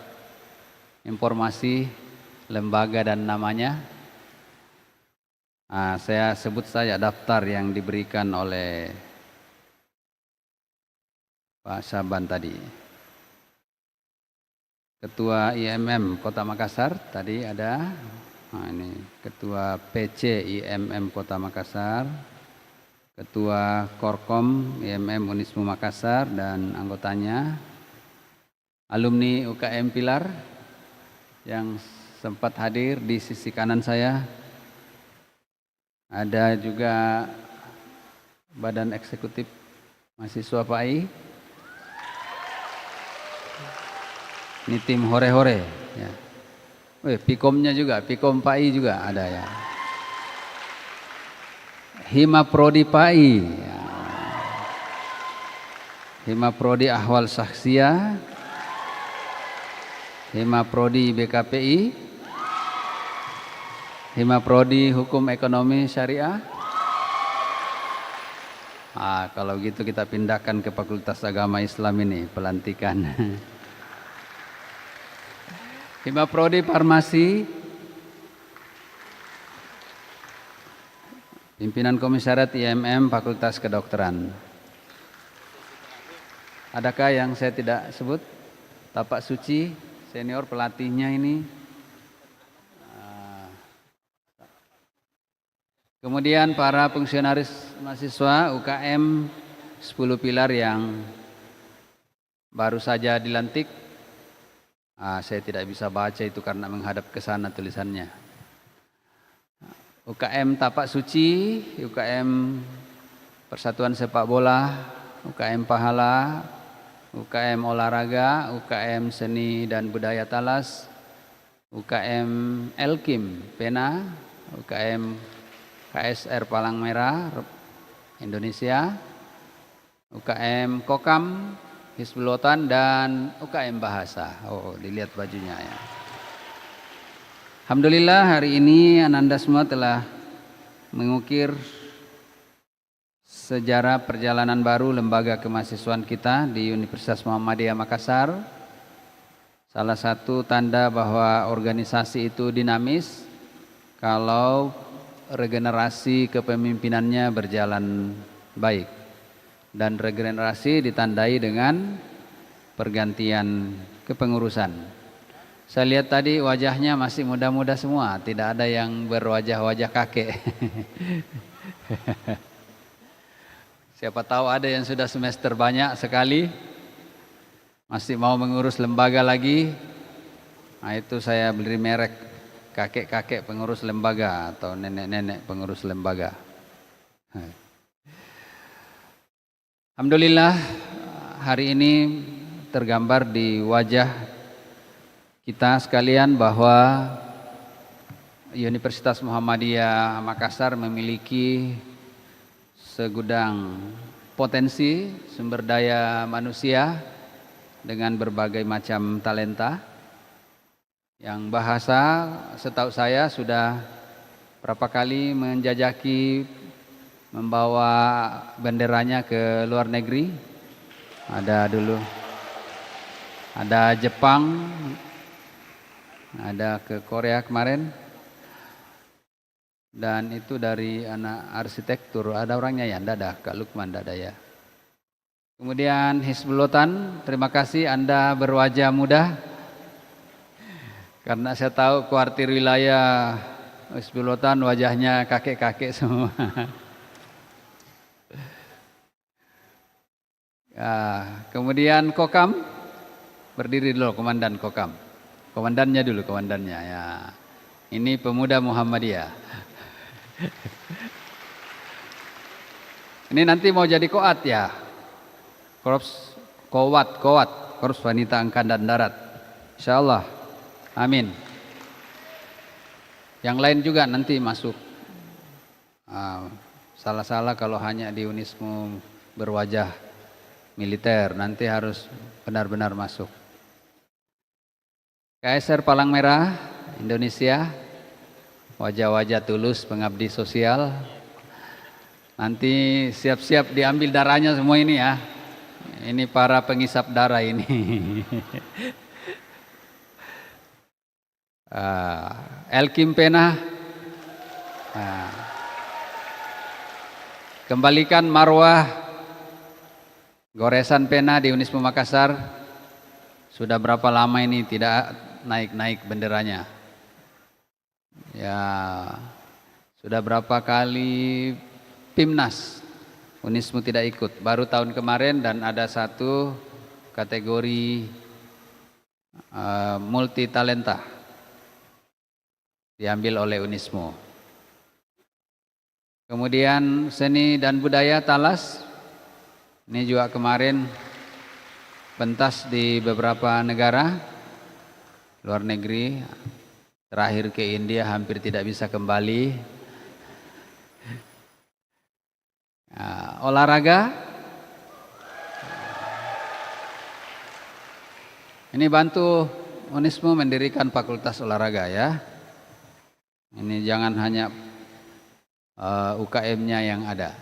informasi lembaga dan namanya. Nah, saya sebut saja daftar yang diberikan oleh Pak Saban tadi. Ketua IMM Kota Makassar tadi ada. Nah, ini Ketua PC IMM Kota Makassar, Ketua Korkom IMM Unismu Makassar dan anggotanya, alumni UKM Pilar yang sempat hadir di sisi kanan saya. Ada juga Badan Eksekutif Mahasiswa PAI. Ini tim hore-hore ya. Pikomnya juga, Pikom PAI juga ada ya. Hima Prodi PAI ya. Hima Prodi Ahwal Sahsia, Hima Prodi BKPI, Hima Prodi Hukum Ekonomi Syariah. Kalau gitu kita pindahkan ke Fakultas Agama Islam ini pelantikan. Hima Prodi Farmasi, Pimpinan Komisariat IMM Fakultas Kedokteran. Adakah yang saya tidak sebut? Tapak Suci, senior pelatihnya ini. Kemudian para fungsionaris mahasiswa UKM 10 Pilar yang baru saja dilantik. Saya tidak bisa baca itu karena menghadap ke sana tulisannya. UKM Tapak Suci, UKM Persatuan Sepak Bola, UKM Pahala, UKM Olahraga, UKM Seni dan Budaya Talas, UKM Elkim Pena, UKM KSR Palang Merah Indonesia, UKM Kokam Hizbul-Watan dan UKM Bahasa. Oh, dilihat bajunya ya. Alhamdulillah hari ini Ananda semua telah mengukir sejarah perjalanan baru lembaga kemahasiswaan kita di Universitas Muhammadiyah Makassar. Salah satu tanda bahwa organisasi itu dinamis kalau regenerasi kepemimpinannya berjalan baik. Dan regenerasi ditandai dengan pergantian kepengurusan. Saya lihat tadi wajahnya masih muda-muda semua, tidak ada yang berwajah-wajah kakek. Siapa tahu ada yang sudah semester banyak sekali, masih mau mengurus lembaga lagi. Nah, itu saya beri merek kakek-kakek pengurus lembaga atau nenek-nenek pengurus lembaga. Alhamdulillah hari ini tergambar di wajah kita sekalian bahwa Universitas Muhammadiyah Makassar memiliki segudang potensi sumber daya manusia dengan berbagai macam talenta yang bahasa setahu saya sudah berapa kali menjajaki membawa benderanya ke luar negeri. Ada dulu, ada Jepang, ada ke Korea kemarin, dan itu dari anak arsitektur. Ada orangnya ya, ada Kak Lukman, ada ya. Kemudian Hizbul-Lotan, terima kasih Anda berwajah muda. Karena saya tahu kuartir wilayah Hizbul-Lotan wajahnya kakek-kakek semua. Kemudian Kokam, berdiri dulu Komandan Kokam. Komandannya dulu, komandannya ya. Ini pemuda Muhammadiyah. Ini nanti mau jadi koat ya. Korps Korps Wanita Angkatan Darat. Insyaallah. Amin. Yang lain juga nanti masuk. Salah-salah kalau hanya di Unismu berwajah militer, nanti harus benar-benar masuk. KSR Palang Merah Indonesia, wajah-wajah tulus pengabdi sosial. Nanti siap-siap diambil darahnya semua ini ya. Ini para pengisap darah ini. El Kimpena, kembalikan marwah goresan pena di Unismu Makassar. Sudah berapa lama ini tidak naik-naik benderanya? Ya, sudah berapa kali Pimnas Unismu tidak ikut. Baru tahun kemarin dan ada satu kategori multi talenta diambil oleh Unismu. Kemudian seni dan budaya Talas, ini juga kemarin pentas di beberapa negara luar negeri, terakhir ke India hampir tidak bisa kembali. Olahraga, ini bantu Unismu mendirikan fakultas olahraga ya. Ini jangan hanya UKM-nya yang ada,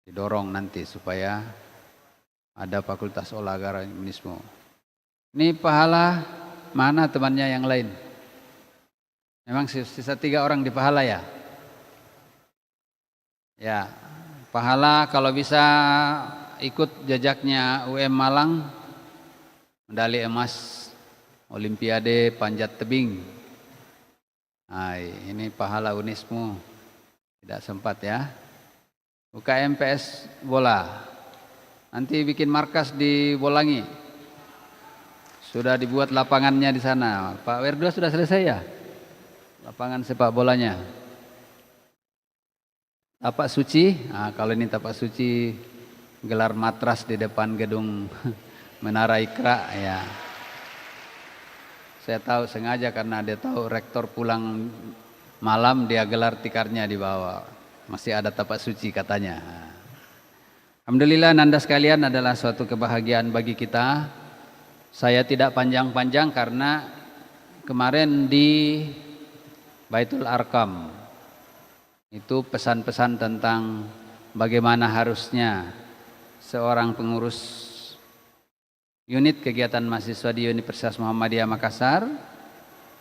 didorong nanti supaya ada fakultas olahraga Unismu. Ini pahala mana temannya yang lain? Memang sisa 3 orang di pahala ya? Ya, pahala kalau bisa ikut jejaknya UM Malang, medali emas Olimpiade panjat tebing. Nah, ini pahala Unismu, tidak sempat ya. UKM PS bola, nanti bikin markas di Bolangi. Sudah dibuat lapangannya di sana. Pak Werdua sudah selesai ya? Lapangan sepak bolanya. Tapak suci, nah, kalau ini tapak suci gelar matras di depan gedung Menara Ikra ya. Saya tahu sengaja karena dia tahu rektor pulang malam dia gelar tikarnya di bawah. Masih ada tapak suci katanya. Alhamdulillah Nanda sekalian, adalah suatu kebahagiaan bagi kita. Saya tidak panjang-panjang karena kemarin di Baitul Arkam itu pesan-pesan tentang bagaimana harusnya seorang pengurus unit kegiatan mahasiswa di Universitas Muhammadiyah Makassar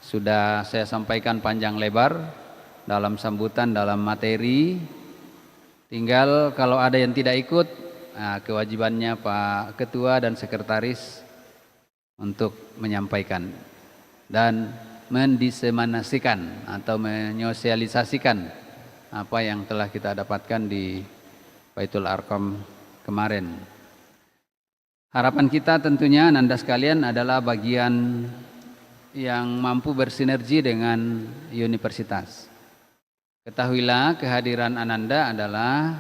sudah saya sampaikan panjang lebar dalam sambutan, dalam materi. Tinggal kalau ada yang tidak ikut, kewajibannya Pak Ketua dan Sekretaris untuk menyampaikan dan mendiseminasikan atau menyosialisasikan apa yang telah kita dapatkan di Baitul Arkam kemarin. Harapan kita tentunya Nanda sekalian adalah bagian yang mampu bersinergi dengan universitas. Ketahuilah kehadiran Ananda adalah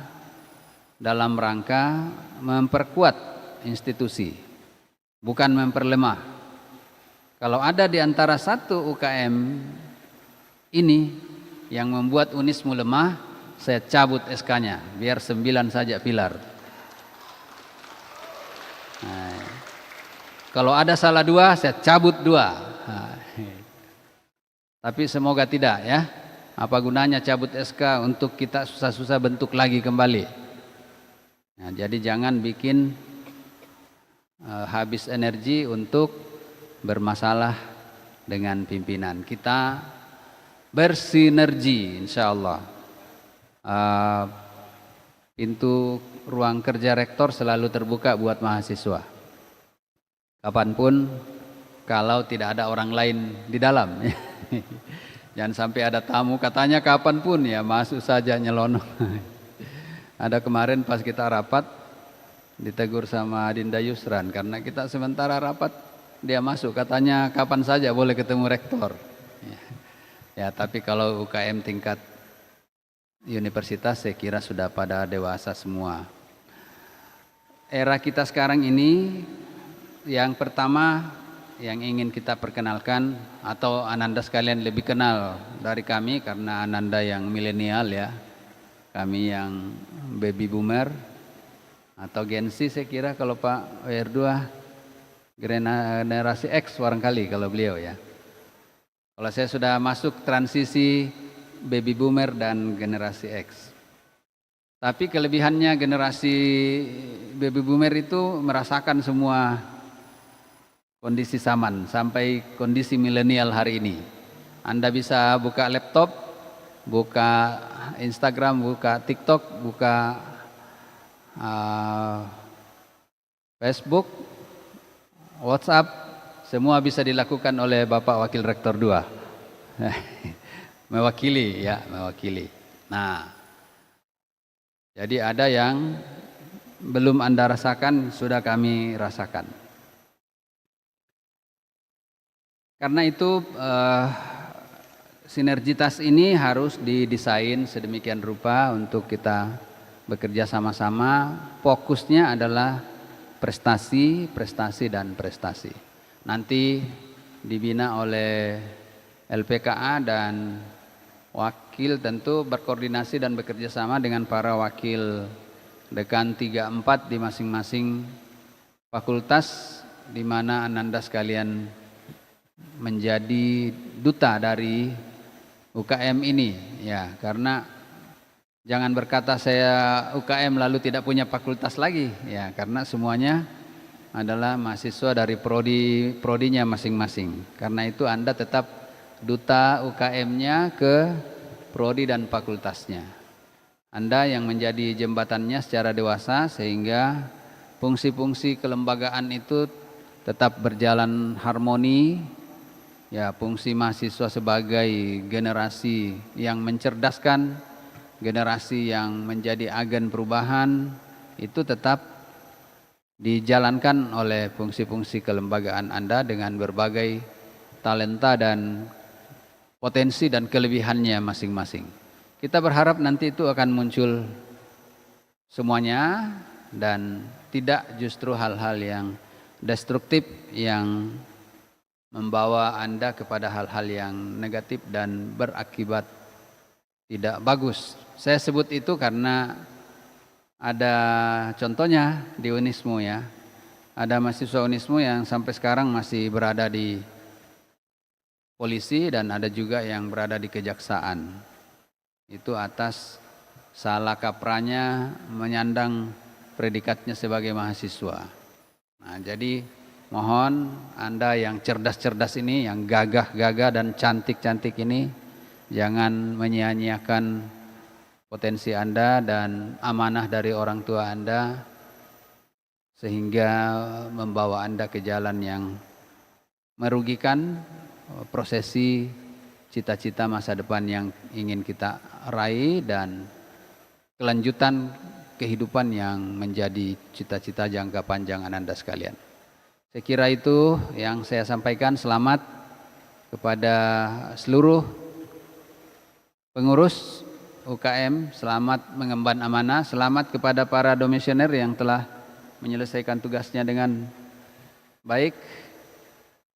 dalam rangka memperkuat institusi, bukan memperlemah. Kalau ada di antara satu UKM ini yang membuat Unismu lemah, saya cabut SK-nya, biar 9 saja pilar. Nah, kalau ada salah 2, saya cabut 2. Tapi semoga tidak ya. Apa gunanya cabut SK untuk kita susah-susah bentuk lagi kembali. Nah, jadi jangan bikin habis energi untuk bermasalah dengan pimpinan. Kita bersinergi insya Allah. pintu ruang kerja rektor selalu terbuka buat mahasiswa. Kapanpun, kalau tidak ada orang lain di dalam. Jangan sampai ada tamu katanya kapanpun, ya masuk saja nyelonong. Ada kemarin pas kita rapat ditegur sama Dinda Yusran karena kita sementara rapat dia masuk katanya kapan saja boleh ketemu rektor. Ya, tapi kalau UKM tingkat universitas saya kira sudah pada dewasa semua. Era kita sekarang ini yang pertama yang ingin kita perkenalkan atau Ananda sekalian lebih kenal dari kami karena Ananda yang milenial ya. Kami yang baby boomer atau Gen Z saya kira kalau Pak WR2 generasi X barangkali kalau beliau ya. Kalau saya sudah masuk transisi baby boomer dan generasi X. Tapi kelebihannya generasi baby boomer itu merasakan semua kondisi zaman sampai kondisi milenial hari ini. Anda bisa buka laptop, buka Instagram, buka TikTok, buka Facebook, WhatsApp, semua bisa dilakukan oleh Bapak Wakil Rektor 2. Mewakili ya, mewakili. Nah, jadi ada yang belum Anda rasakan, sudah kami rasakan. Karena itu sinergitas ini harus didesain sedemikian rupa untuk kita bekerja sama-sama. Fokusnya adalah prestasi, prestasi, dan prestasi. Nanti dibina oleh LPKA dan wakil tentu berkoordinasi dan bekerja sama dengan para wakil dekan 3-4 di masing-masing fakultas di mana Ananda sekalian menjadi duta dari UKM ini ya, karena jangan berkata saya UKM lalu tidak punya fakultas lagi ya, karena semuanya adalah mahasiswa dari prodinya masing-masing. Karena itu Anda tetap duta UKM-nya ke prodi dan fakultasnya. Anda yang menjadi jembatannya secara dewasa sehingga fungsi-fungsi kelembagaan itu tetap berjalan harmoni. Ya, fungsi mahasiswa sebagai generasi yang mencerdaskan, generasi yang menjadi agen perubahan itu tetap dijalankan oleh fungsi-fungsi kelembagaan Anda dengan berbagai talenta dan potensi dan kelebihannya masing-masing. Kita berharap nanti itu akan muncul semuanya dan tidak justru hal-hal yang destruktif yang membawa Anda kepada hal-hal yang negatif dan berakibat tidak bagus. Saya sebut itu karena ada contohnya di Unismu ya. Ada mahasiswa Unismu yang sampai sekarang masih berada di polisi dan ada juga yang berada di kejaksaan. Itu atas salah kaprahnya menyandang predikatnya sebagai mahasiswa. Nah, jadi mohon Anda yang cerdas-cerdas ini, yang gagah-gagah dan cantik-cantik ini, jangan menyia-nyiakan potensi Anda dan amanah dari orang tua Anda sehingga membawa Anda ke jalan yang merugikan prosesi cita-cita masa depan yang ingin kita raih dan kelanjutan kehidupan yang menjadi cita-cita jangka panjang Anda sekalian. Saya kira itu yang saya sampaikan. Selamat kepada seluruh pengurus UKM, selamat mengemban amanah, selamat kepada para domisioner yang telah menyelesaikan tugasnya dengan baik.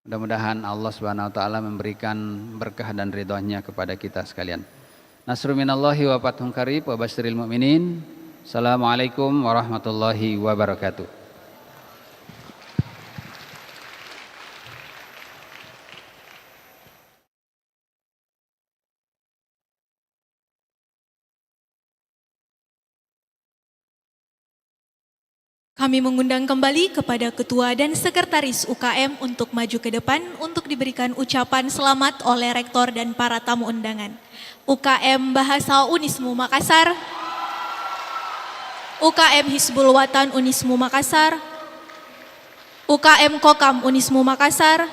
Mudah-mudahan Allah Subhanahu wa taala memberikan berkah dan ridhonya kepada kita sekalian. Nasrun minallahi wa fathun qarib wa basyiril mu'minin. Assalamualaikum warahmatullahi wabarakatuh. Kami mengundang kembali kepada Ketua dan Sekretaris UKM untuk maju ke depan untuk diberikan ucapan selamat oleh Rektor dan para tamu undangan. UKM Bahasa Unismu Makassar. UKM Hizbul Watan Unismu Makassar, UKM Kokam Unismu Makassar,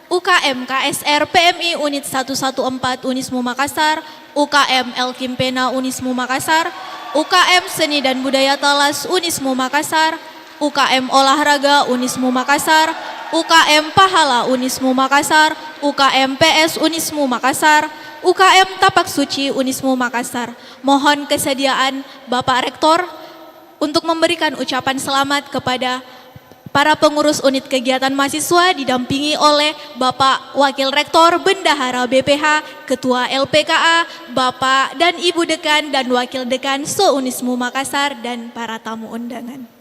UKM KSR PMI Unit 114 Unismu Makassar, UKM El Kimpena Unismu Makassar, UKM Seni dan Budaya Talas Unismu Makassar, UKM Olahraga Unismu Makassar, UKM Pahala Unismu Makassar, UKM PS Unismu Makassar, UKM Tapak Suci Unismu Makassar. Mohon kesediaan Bapak Rektor untuk memberikan ucapan selamat kepada para pengurus unit kegiatan mahasiswa didampingi oleh Bapak Wakil Rektor Bendahara BPH, Ketua LPKA, Bapak dan Ibu Dekan dan Wakil Dekan Se-Unismu Makassar dan para tamu undangan.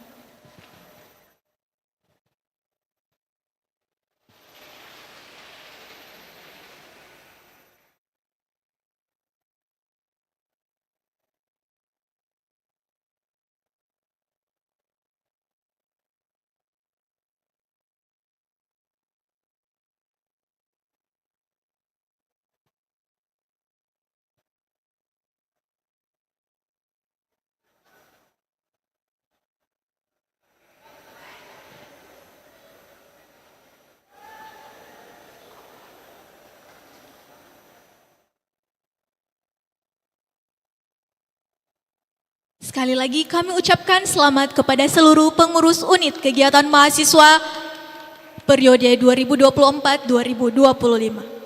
Sekali lagi kami ucapkan selamat kepada seluruh pengurus unit kegiatan mahasiswa periode 2024-2025.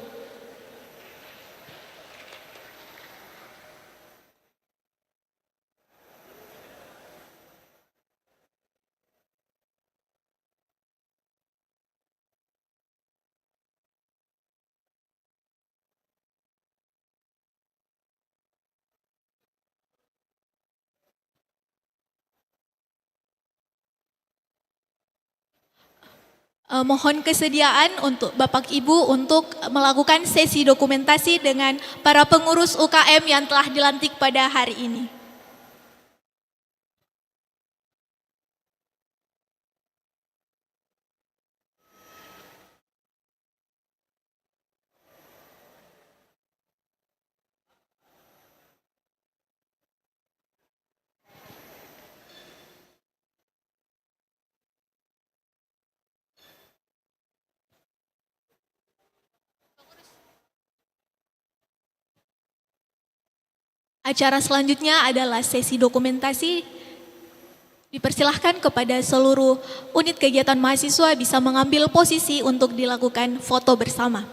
Mohon kesediaan untuk Bapak Ibu untuk melakukan sesi dokumentasi dengan para pengurus UKM yang telah dilantik pada hari ini. Acara selanjutnya adalah sesi dokumentasi. Dipersilahkan kepada seluruh unit kegiatan mahasiswa bisa mengambil posisi untuk dilakukan foto bersama.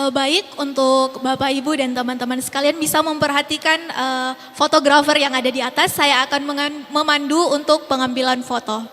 Baik, untuk Bapak Ibu dan teman-teman sekalian bisa memperhatikan fotografer yang ada di atas. Saya akan memandu untuk pengambilan foto.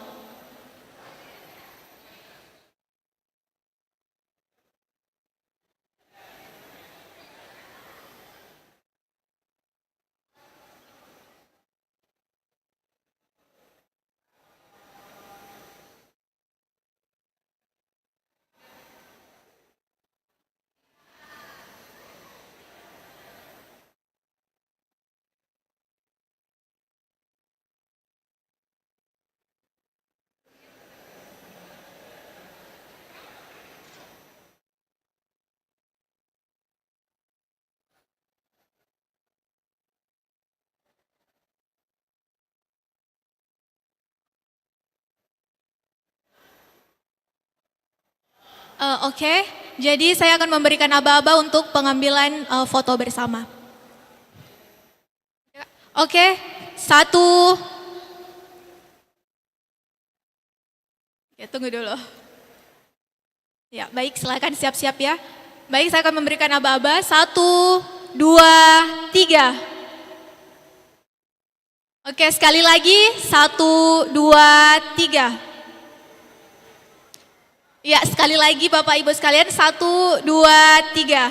Oke, jadi saya akan memberikan aba-aba untuk pengambilan foto bersama. Oke, 1. Ya, tunggu dulu. Ya, baik, silakan siap-siap ya. Baik, saya akan memberikan aba-aba. 1, 2, 3. Oke, sekali lagi. 1, 2, 3. Ya, sekali lagi Bapak Ibu sekalian. 1, 2, 3.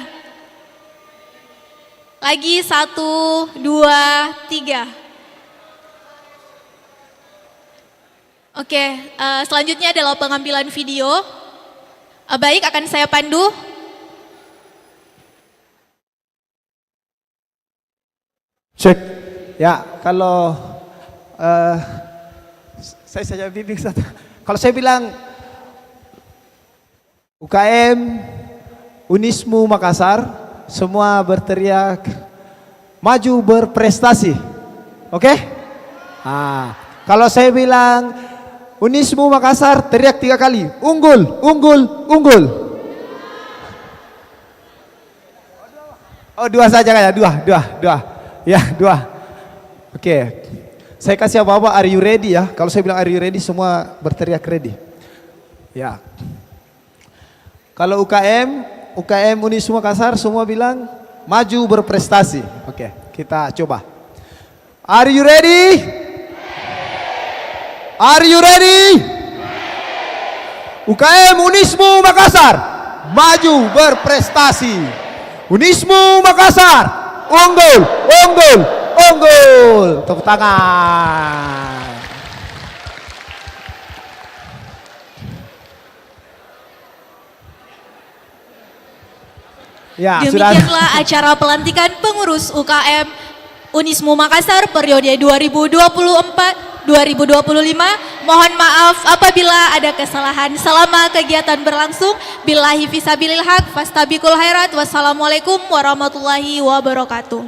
Lagi 1, 2, 3. Oke, selanjutnya adalah pengambilan video. Baik, akan saya pandu. Cek. Ya, kalau saya saja bimbing satu. Kalau saya bilang UKM Unismu Makassar, semua berteriak maju berprestasi. Oke? Kalau saya bilang Unismu Makassar, teriak 3 kali. Unggul, unggul, unggul. Oh, 2 saja kayak, 2. Ya, 2. Oke. Saya kasih apa-apa, are you ready ya? Kalau saya bilang are you ready, semua berteriak ready. Ya. Kalau UKM Unismu Makassar, semua bilang maju berprestasi. Oke, kita coba. Are you ready? Are you ready? UKM Unismu Makassar, maju berprestasi. Unismu Makassar, unggul, unggul, unggul. Tepuk tangan. Ya, Demikianlah acara pelantikan pengurus UKM Unismu Makassar periode 2024-2025. Mohon maaf apabila ada kesalahan selama kegiatan berlangsung. Billahi fisabilil haq, fastabiqul khairat. Wassalamualaikum warahmatullahi wabarakatuh.